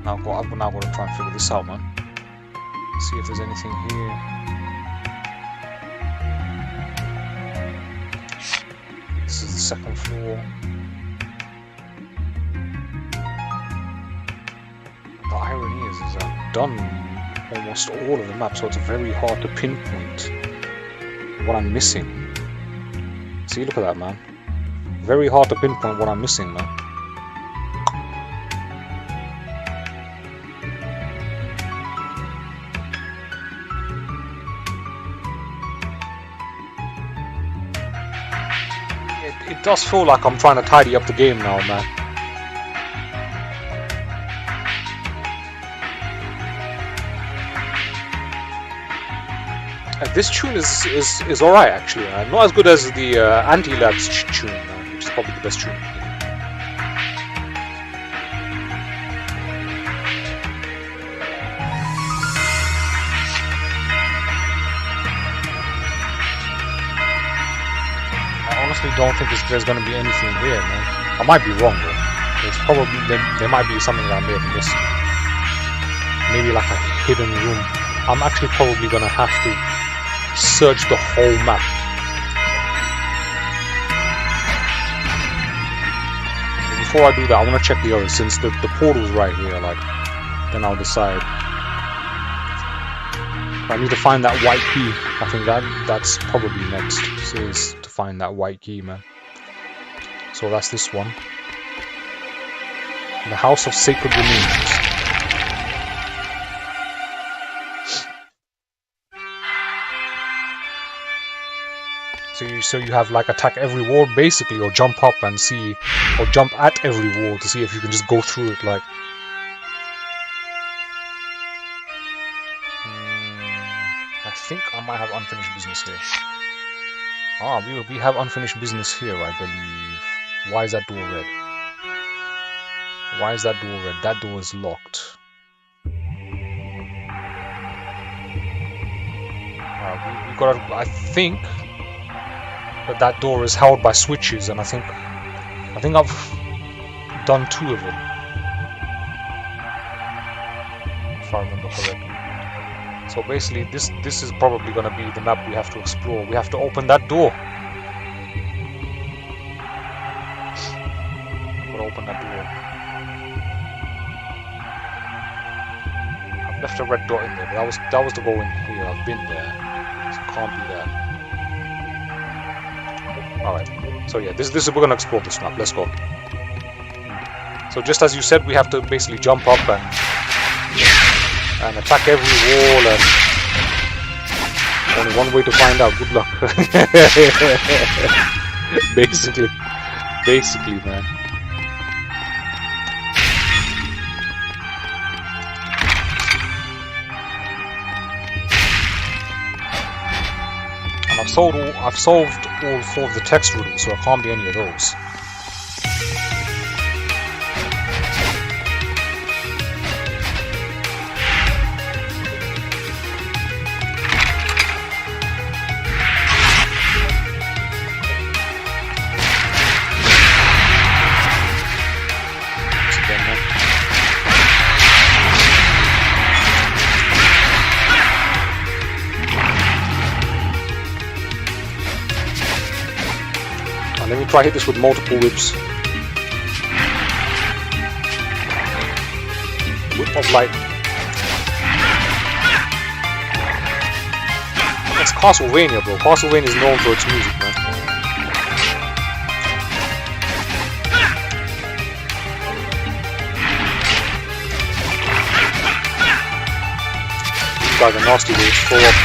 I'm now going to try and figure this out, man. See if there's anything here. This is the second floor. The irony is that I've done almost all of the map, so it's very hard to pinpoint what I'm missing. See, look at that, man. Very hard to pinpoint what I'm missing, man. It does feel like I'm trying to tidy up the game now, man. This tune is alright, actually. Not as good as the Anti-Labs tune, which is probably the best tune. Don't think there's going to be anything here, man. I might be wrong, though. There's probably there might be something that I may have missed. Maybe like a hidden room. I'm actually probably going to have to search the whole map. But before I do that, I want to check the others. Since the portal's right here, like, then I'll decide. I need to find that white key. I think that's probably next. So is to find that white key, man. So that's this one. The House of Sacred Remains. So you have like attack every wall basically, or jump up and see, or jump at every wall to see if you can just go through it, like. I think I might have unfinished business here. Ah, we have unfinished business here, I believe. Why is that door red? Why is that door red? That door is locked. We got. I think But that door is held by switches, and I think I've done 2 of them, if I remember correctly. So basically, this is probably going to be the map we have to explore. We have to open that door. We'll open that door. I've left a red dot in there, but that was to go in here. I've been there, so it can't be that. All right. So yeah, this is we're going to explore this map. Let's go. So just as you said, we have to basically jump up and attack every wall, and only one way to find out. Good luck. basically, man. And I've solved all 4 of the text riddles, so it can't be any of those. Let me try hit this with multiple whips. Whip of light. That's Castlevania, bro. Castlevania is known for its music, man. These guys are nasty, they just throw up.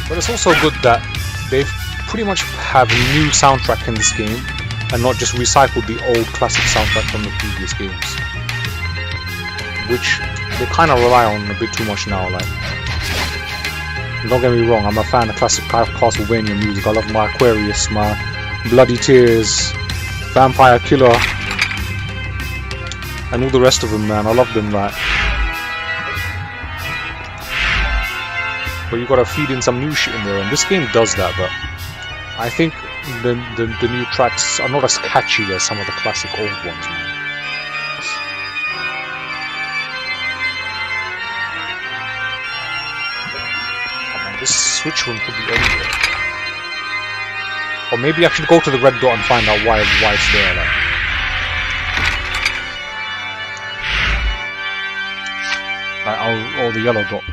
But it's also good that they've pretty much have a new soundtrack in this game and not just recycled the old classic soundtrack from the previous games, which they kind of rely on a bit too much now. Like, don't get me wrong, I'm a fan of classic Castlevania music. I love my Aquarius, my Bloody Tears, Vampire Killer, and all the rest of them, man. I love them, like. But you gotta feed in some new shit in there, and this game does that. But I think the new tracks are not as catchy as some of the classic old ones, man. Oh, man, this switch room could be anywhere, or maybe I should go to the red dot and find out why it's there. Or the yellow dot.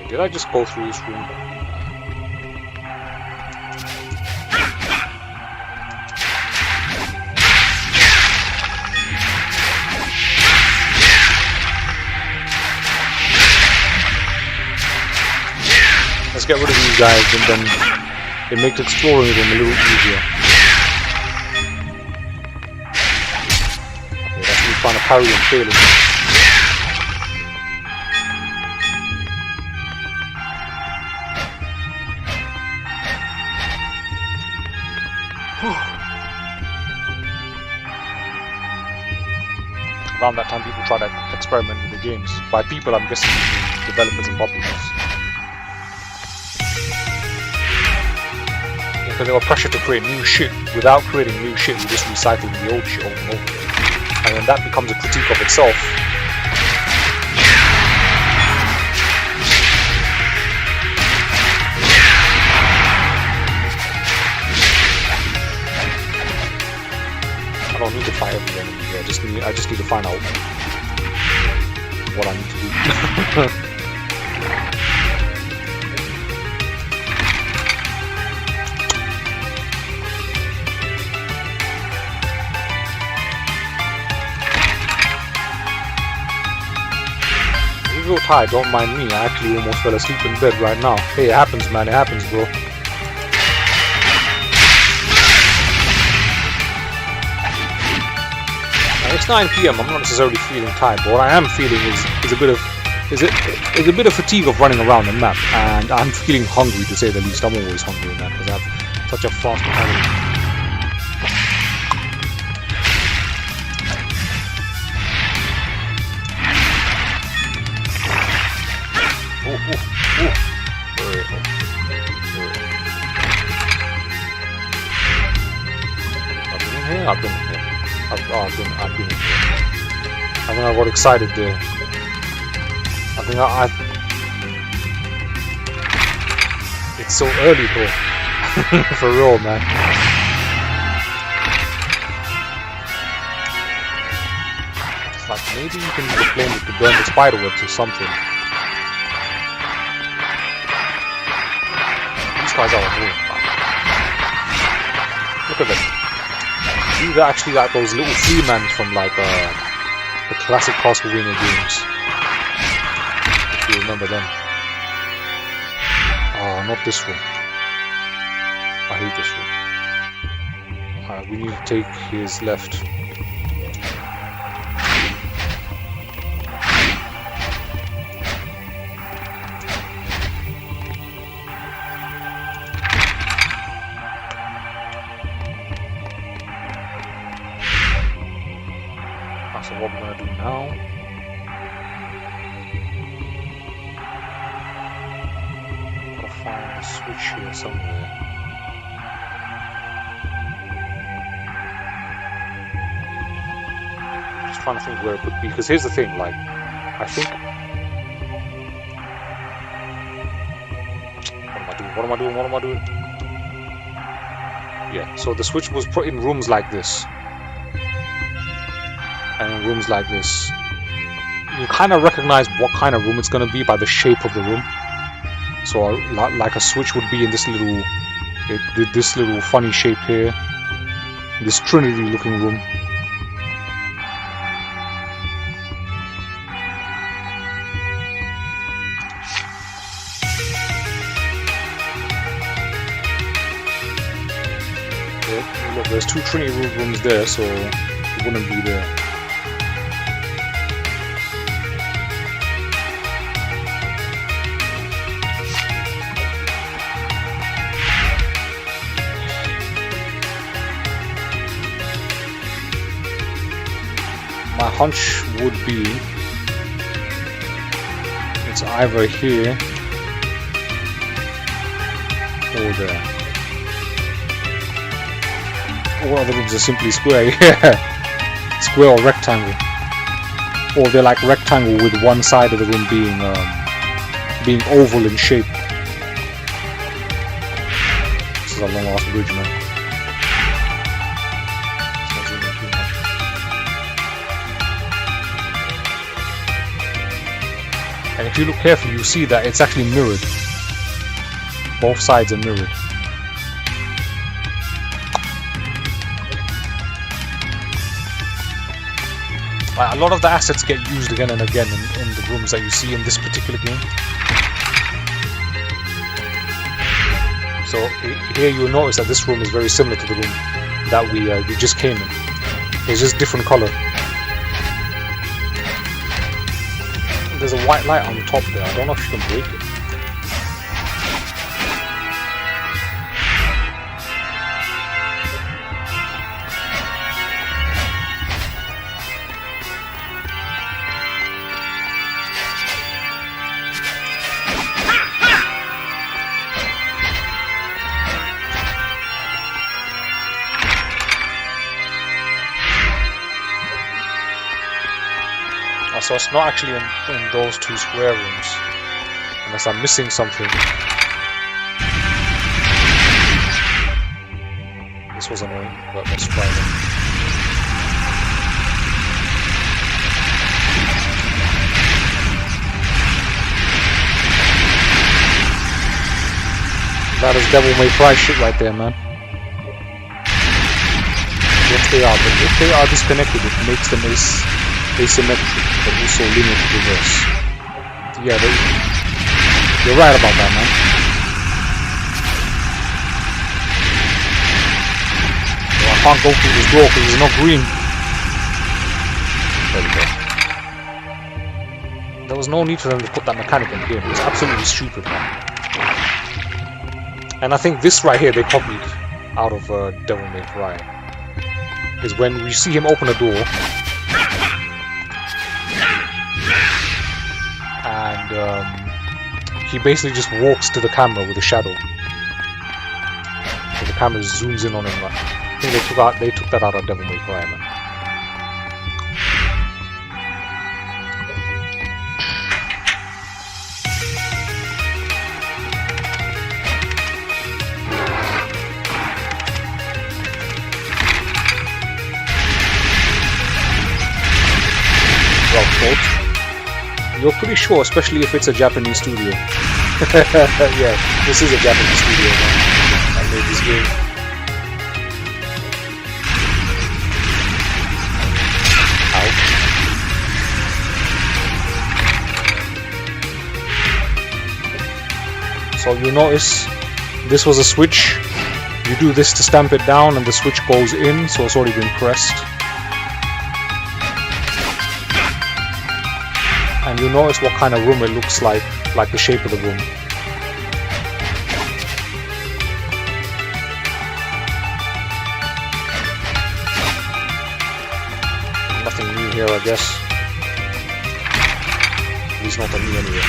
Did I just go through this room? Let's get rid of these guys, and then it makes exploring them a little easier. Okay, that's me trying to parry and fail it. Around that time, people try to experiment with the games. By people, I'm guessing developers and publishers. Because they were pressured to create new shit. Without creating new shit, you're just recycling the old shit over and over again. And then that becomes a critique of itself. I don't need to fight every enemy here. I just need to find out what I need to do. tired, don't mind me. I actually almost fell asleep in bed right now. Hey, it happens, man. It happens, bro. It's 9 PM. I'm not necessarily feeling tired, but what I am feeling is a bit of fatigue of running around the map, and I'm feeling hungry to say the least. I'm always hungry, man, because I have such a fast mentality. I've been in here. I've been in here. I think I got excited there. I think it's so early though. For real, man. It's like maybe you can reclaim it to burn the spider webs or something. These guys are annoying, man. Look at them. These are actually like those little flea mans from like the classic Castlevania games. If you remember them. Oh, not this room. I hate this room. Alright, we need to take his left. So what we're gonna do now? Gotta find a switch here somewhere. Just trying to think where it could be, because here's the thing, like, I think... What am I doing? Yeah, so the switch was put in rooms like this. And in rooms like this, you kind of recognize what kind of room it's going to be by the shape of the room. So like a switch would be in this little funny shape here, this Trinity looking room. Yeah, look, there's two Trinity rooms there, so it wouldn't be there. My hunch would be it's either here or there. All other rooms are simply square, yeah. Square or rectangle. Or they're like rectangle with one side of the room being oval in shape. This is a long ass bridge, man. And if you look carefully, you see that it's actually mirrored. Both sides are mirrored. A lot of the assets get used again and again in the rooms that you see in this particular game. So here you'll notice that this room is very similar to the room that we just came in. It's just different color. There's a white light on the top there. I don't know if you can break it. So it's not actually in those two square rooms, unless I'm missing something. This was annoying, but let's try it. That is Devil May Cry shit right there, man. Yes, they are, but if they are disconnected, it makes them asymmetric, but also linear to reverse. Yeah, you're right about that, man. Well, I can't go through this door because it's not green. There we go. There was no need for them to put that mechanic in here. It was absolutely stupid, man. And I think this right here they copied out of Devil May Cry. Is when we see him open a door and he basically just walks to the camera with a shadow. So the camera zooms in on him. I think they took that out of Devil May Cry, man. You're pretty sure, especially if it's a Japanese studio. Yeah, this is a Japanese studio, man. I made this game. Ouch. So you notice this was a switch. You do this to stamp it down and the switch goes in, so it's already been pressed. And you notice what kind of room it looks like the shape of the room. Nothing new here, I guess. At least not on me anyway.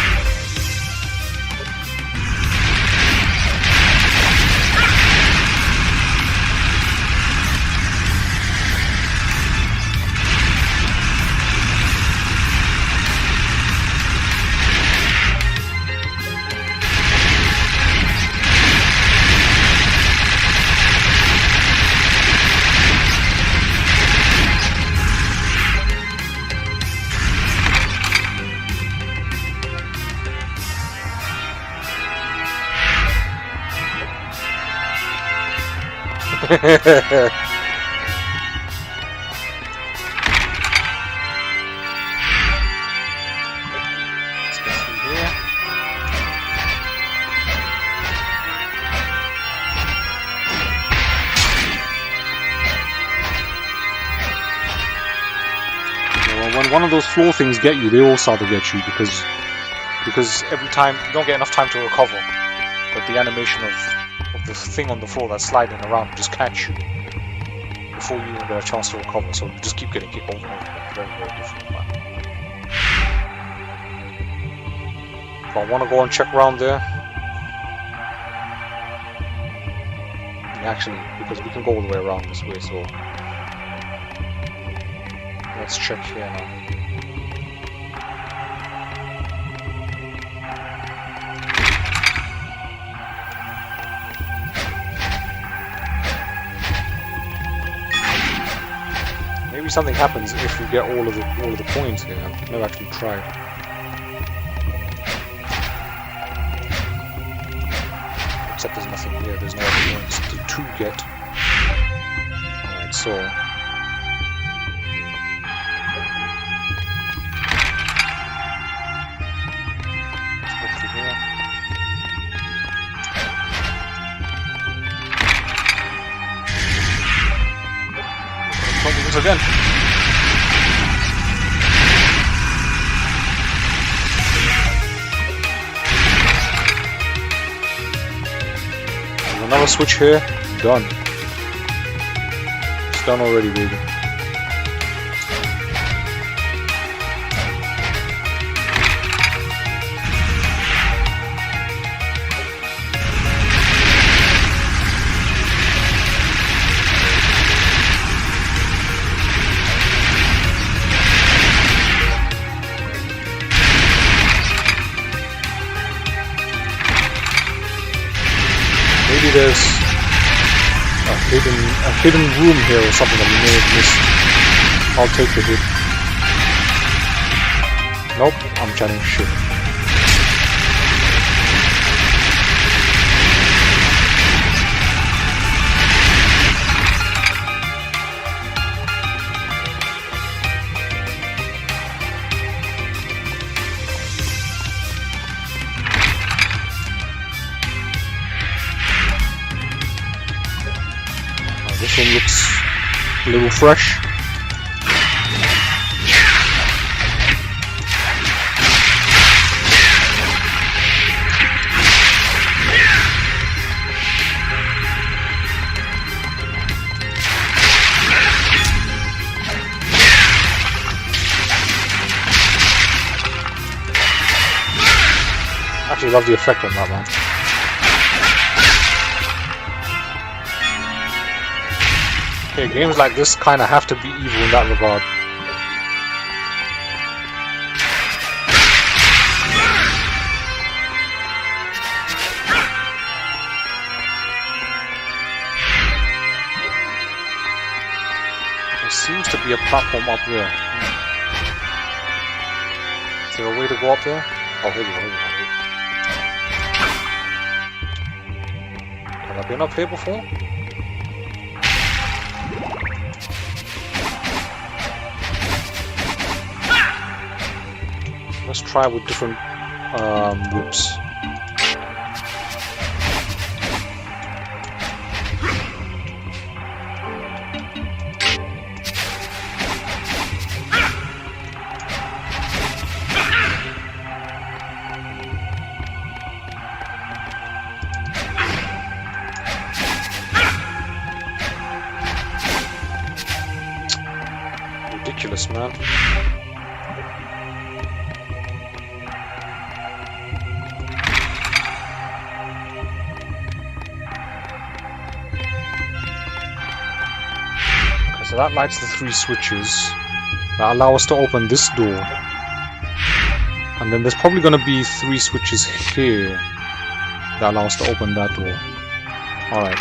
When one of those floor things get you, they all start to get you because every time you don't get enough time to recover, but the animation of the thing on the floor that's sliding around will just catch you before you even get a chance to recover. So you just keep getting kicked over and over. Very, very different, man. If I want to go and check around there, actually, because we can go all the way around this way, so let's check here now. Maybe something happens if we get all of the points here. I've never actually tried. Except there's nothing here. There's no other points to get. Alright, so let's go through here. Let's do this again. Another switch here, done. It's done already, baby. Maybe there's a hidden room here or something that we may have missed. I'll take the hit. Nope, I'm chatting shit. This one looks a little fresh. Actually love the effect on that, man. Okay, games like this kind of have to be evil in that regard. There seems to be a platform up there. Is there a way to go up there? Oh, here we go, here we go. Have I been up here before? Let's try with different whips. Ridiculous, man. Okay, so that lights the 3 switches that allow us to open this door. And then there's probably going to be 3 switches here that allow us to open that door. Alright.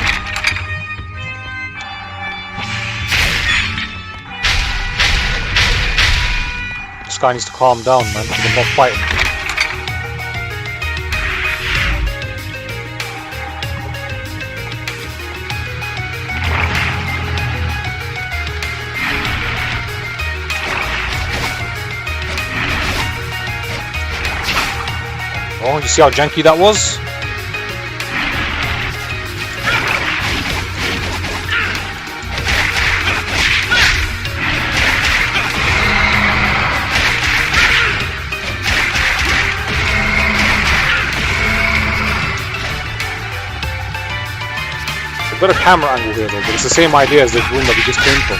This guy needs to calm down, man. I'm not fighting. Oh, you see how janky that was? A better camera angle here though, but it's the same idea as the room that we just came from.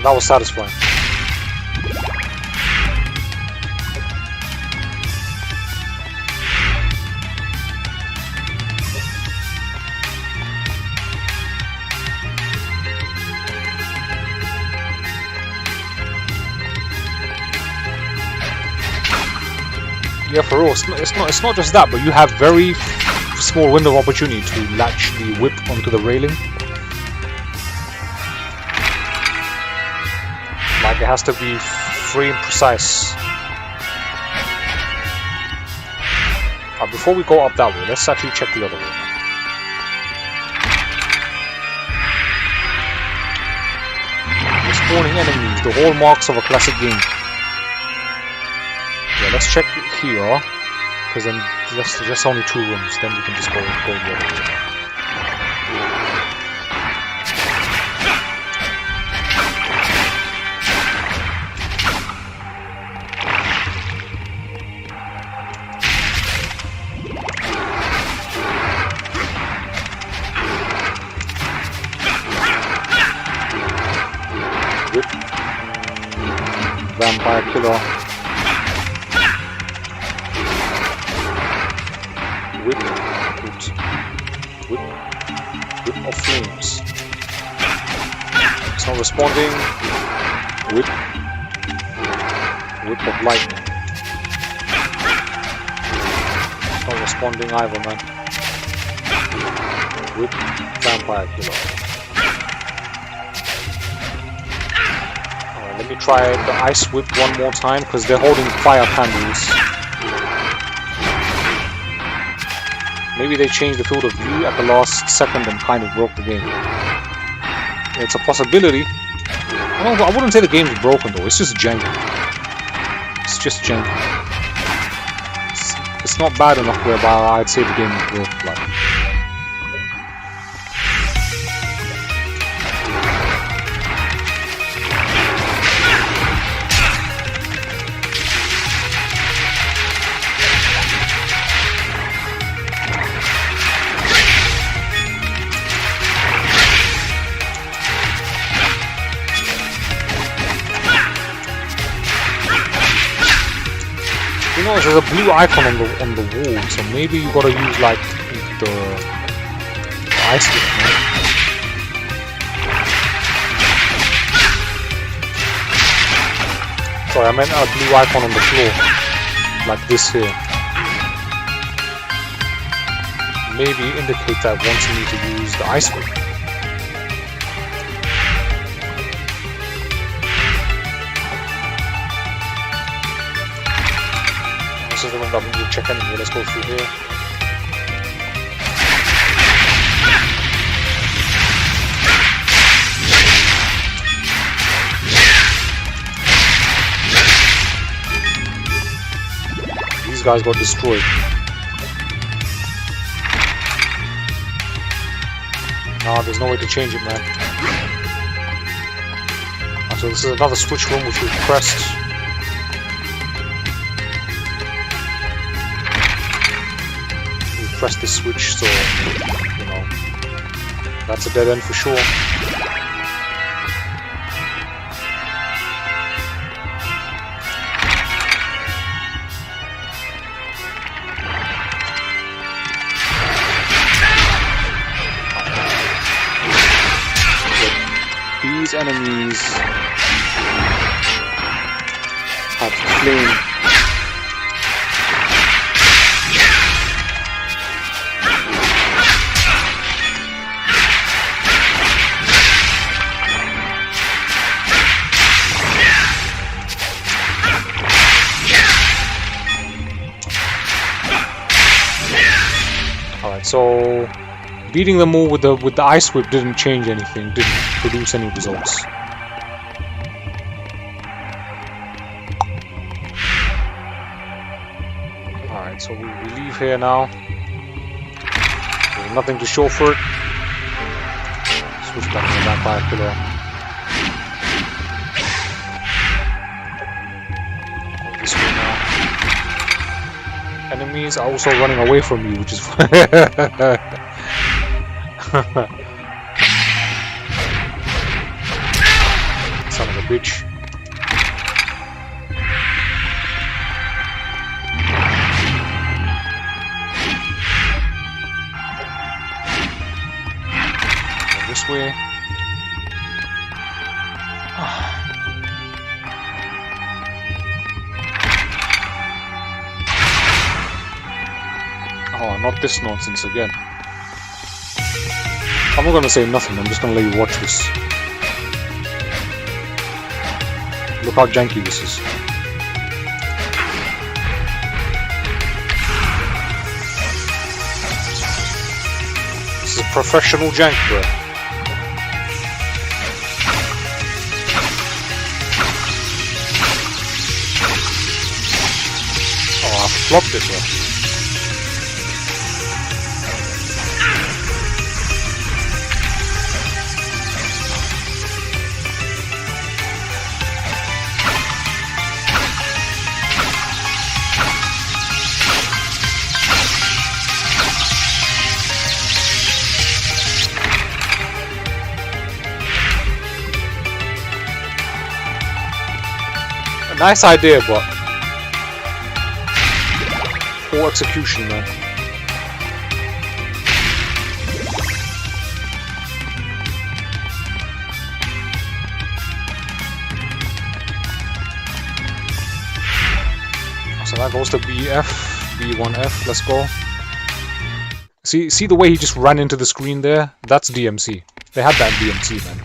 That was satisfying. Yeah, for real, it's not just that, but you have very small window of opportunity to latch the whip onto the railing. Like, it has to be free and precise. Before we go up that way, let's actually check the other way. The spawning enemies, the hallmarks of a classic game. Yeah, let's check here, because then there's just only 2 rooms, then we can just go the other way. Vampire killer. Whip of flames. It's not responding. Whip of lightning. It's not responding either, man. Whip vampire killer. Let me try the ice whip one more time, because they're holding fire candles. Maybe they changed the field of view at the last second and kind of broke the game. It's a possibility. I wouldn't say the game's broken though, it's just janky. It's just janky. It's not bad enough whereby I'd say the game is broken. Like. You know, there's a blue icon on the wall, so maybe you gotta use like the ice stick, man. Sorry, I meant a blue icon on the floor, like this here. Maybe indicate that once you need to use the ice stick. This is the one that we will check anyway. Let's go through here. These guys got destroyed. Nah, there's no way to change it, man. So this is another switch room which we've pressed. Press the switch, so you know that's a dead end for sure. These enemies have flame. So beating them all with the ice whip didn't change anything, didn't produce any results. Alright, so we leave here now. There's nothing to show for it. Switch back to the vampire killer. This way now. Enemies are also running away from you, which is son of a bitch. Go this way. Oh, not this nonsense again. I'm not gonna say nothing, I'm just gonna let you watch this. Look how janky this is. This is professional jank, bro. Oh, I flopped it, bro. Nice idea, but poor execution, man. So that goes to BF, B1F. Let's go. See the way he just ran into the screen there? That's DMC. They had that in DMC, man.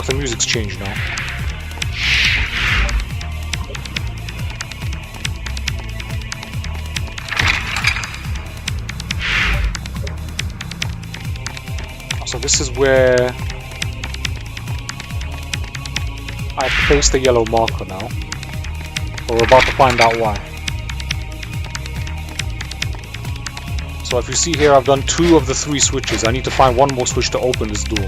the music's changed now. So this is where I placed the yellow marker now. We're about to find out why. So if you see here, I've done 2 of the 3 switches. I need to find one more switch to open this door.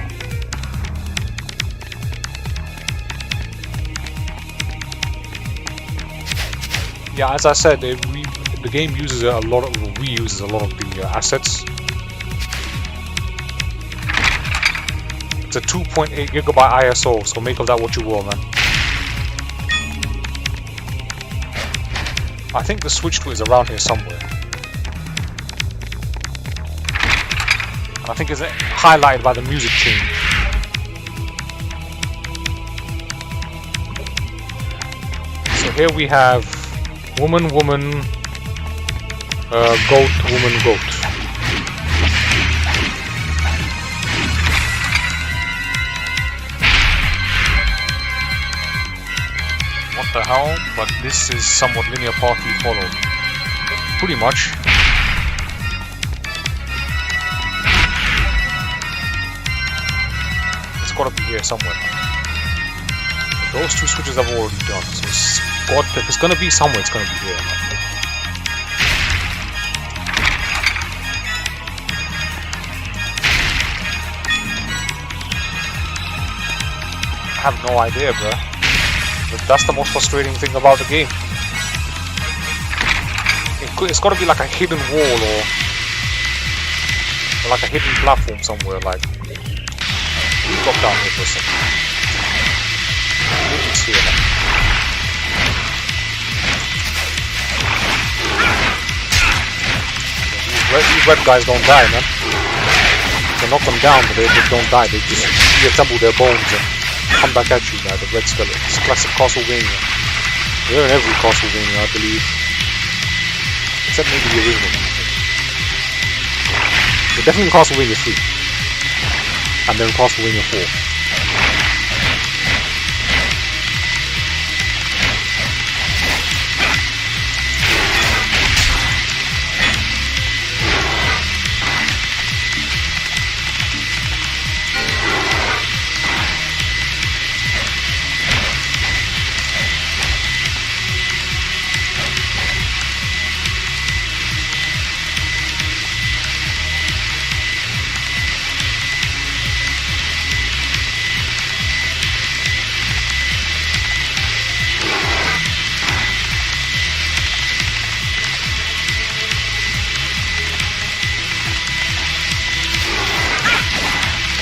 Yeah, as I said, the game uses a lot of, reuses a lot of the assets. It's a 2.8 gigabyte ISO, so make of that what you will, man. I think the switch to it is around here somewhere. And I think it's highlighted by the music change. So here we have woman, woman, goat, woman, goat. What the hell? But this is somewhat linear path we followed. Pretty much. It's gotta be here somewhere. Those 2 switches I've already done, so if it's gonna be somewhere, it's gonna be here. I have no idea, bro. But that's the most frustrating thing about the game. It's gotta be like a hidden wall or like a hidden platform somewhere. Like, drop down here for a second. It's here. These red guys don't die, man. They knock them down, but they don't die. They just reassemble their bones and come back at you, man. The red skeleton. It's classic Castlevania. They're in every Castlevania, I believe. Except maybe the original. They're definitely in Castlevania 3. And then Castlevania 4.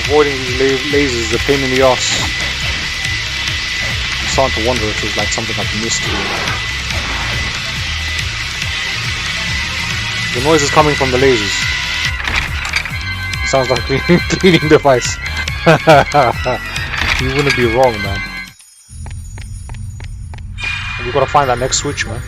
Avoiding these lasers is a pain in the ass. I'm starting to wonder if there's like something I've missed here. The noise is coming from the lasers. Sounds like a cleaning device. You wouldn't be wrong, man. And we gotta find that next switch, man.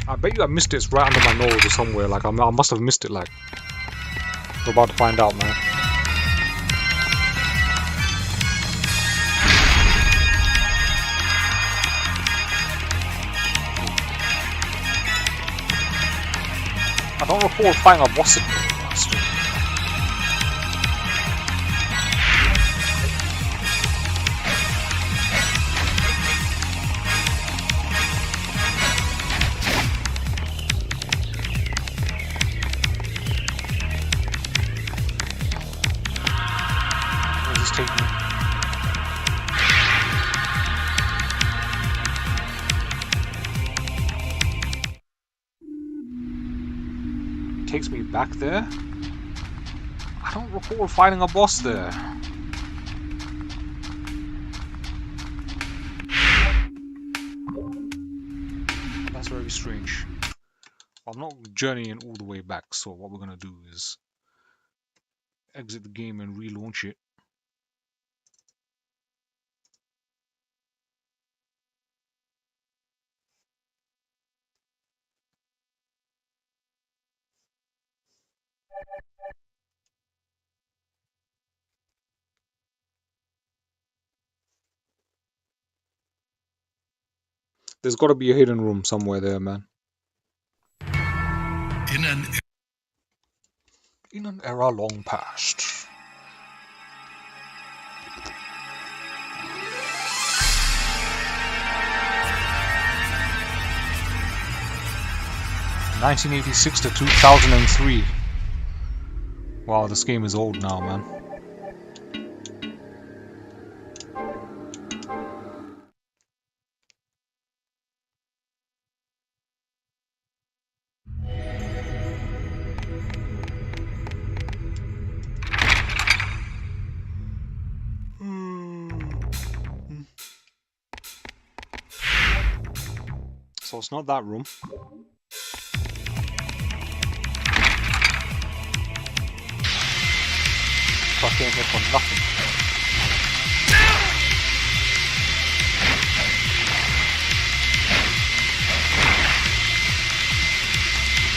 I bet you I missed it. It's right under my nose or somewhere. Like I must have missed it. Like we're about to find out, man. I don't recall finding a boss in there last stream. Takes me back there. I don't recall fighting a boss there. That's very strange. I'm not journeying all the way back, so what we're gonna do is exit the game and relaunch it. There's got to be a hidden room somewhere there, man. In an era long past. (1986 to 2003). Wow, this game is old now, man. So it's not that room. I came here for nothing.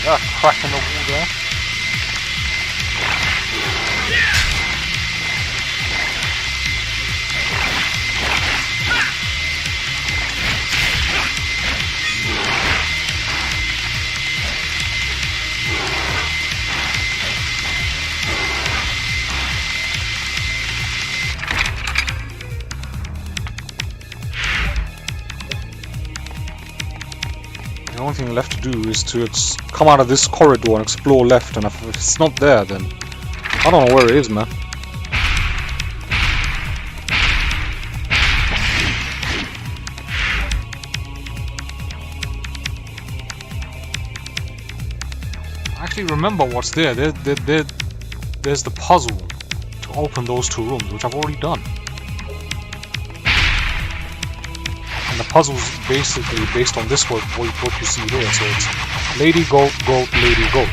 Yeah, crack in the wall there. The only thing left to do is to come out of this corridor and explore left, and if it's not there, then I don't know where it is, man. I actually remember what's there. There's the puzzle to open those two rooms, which I've already done. And the puzzle's basically based on this what you see here. So it's lady, goat, goat, lady, goat.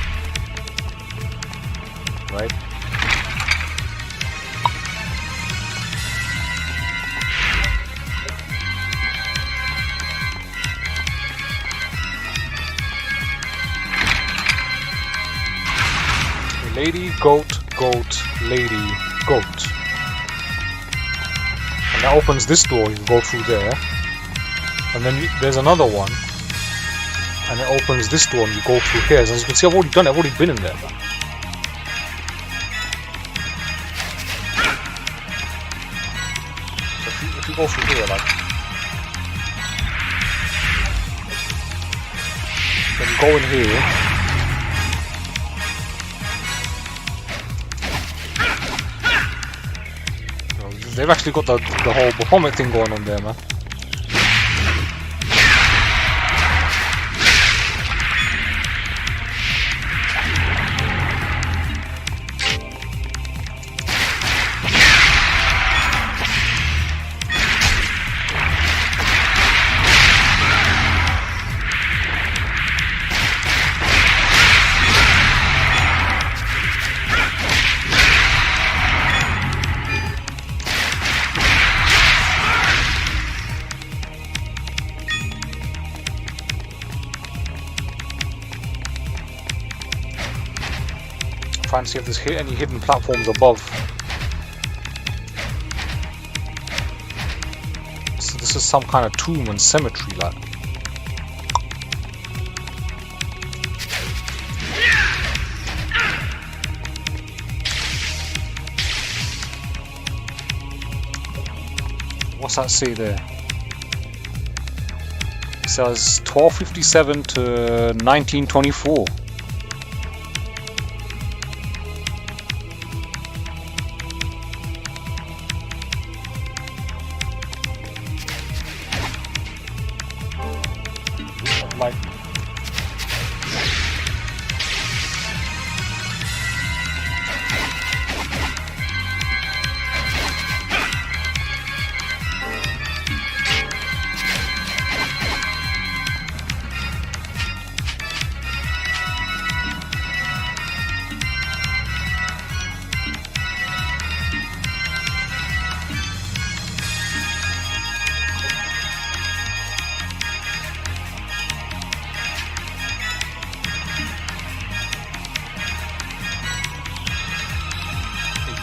Right? Lady, goat, goat, lady, goat. And that opens this door, you can go through there. And then there's another one. And it opens this door and you go through here. As you can see, I've already done it, I've already been in there, man. So if you go through here, like... Then you go in here. They've actually got the whole Bahamut thing going on there, man. Trying to see if there's any hidden platforms above. So this is some kind of tomb and cemetery, like. What's that say there? It says 1257 to 1924.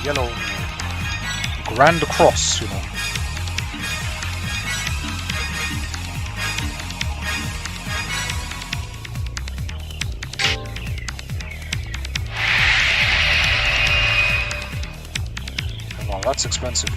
Yellow Grand Cross, you know. That's expensive.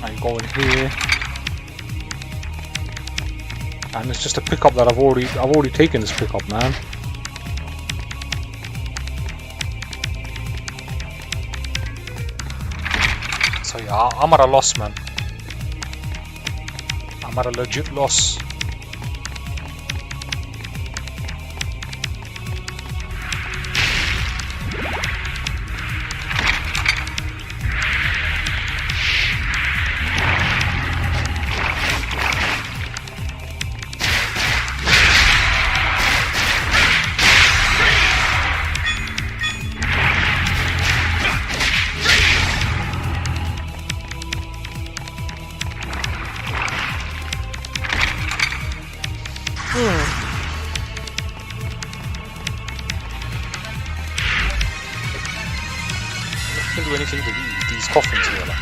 I go in here. And it's just a pickup that I've already taken this pickup, man. So yeah, I'm at a loss, man. I'm at a legit loss. I can do anything to these coffins here, like.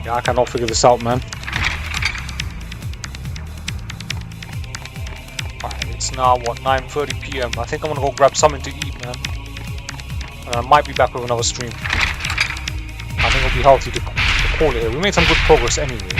Yeah, I cannot figure this out, man. Alright, it's now, what, 9:30 PM. I think I'm gonna go grab something to eat, man. And I might be back with another stream. I think it'll be healthy to call it here. We made some good progress anyway.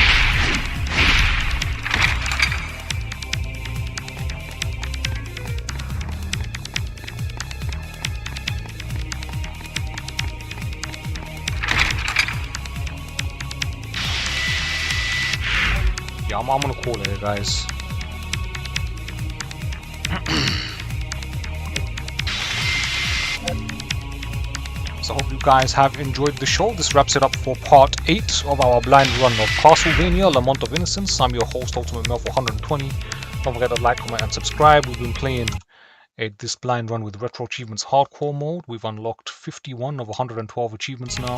Yeah, I'm gonna call it here, guys. So I hope you guys have enjoyed the show. This wraps it up for part 8 of our blind run of Castlevania Lament of Innocence. I'm your host, Ultimate Male for 120. Don't forget to like, comment, and subscribe. We've been playing this blind run with RetroAchievements Hardcore mode. We've unlocked 51 of 112 achievements now.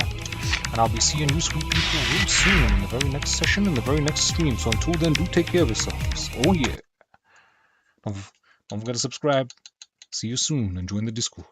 And I'll be seeing you sweet people real soon in the very next session, in the very next stream. So until then, do take care of yourselves. Oh yeah. Don't forget to subscribe. See you soon and join the Discord.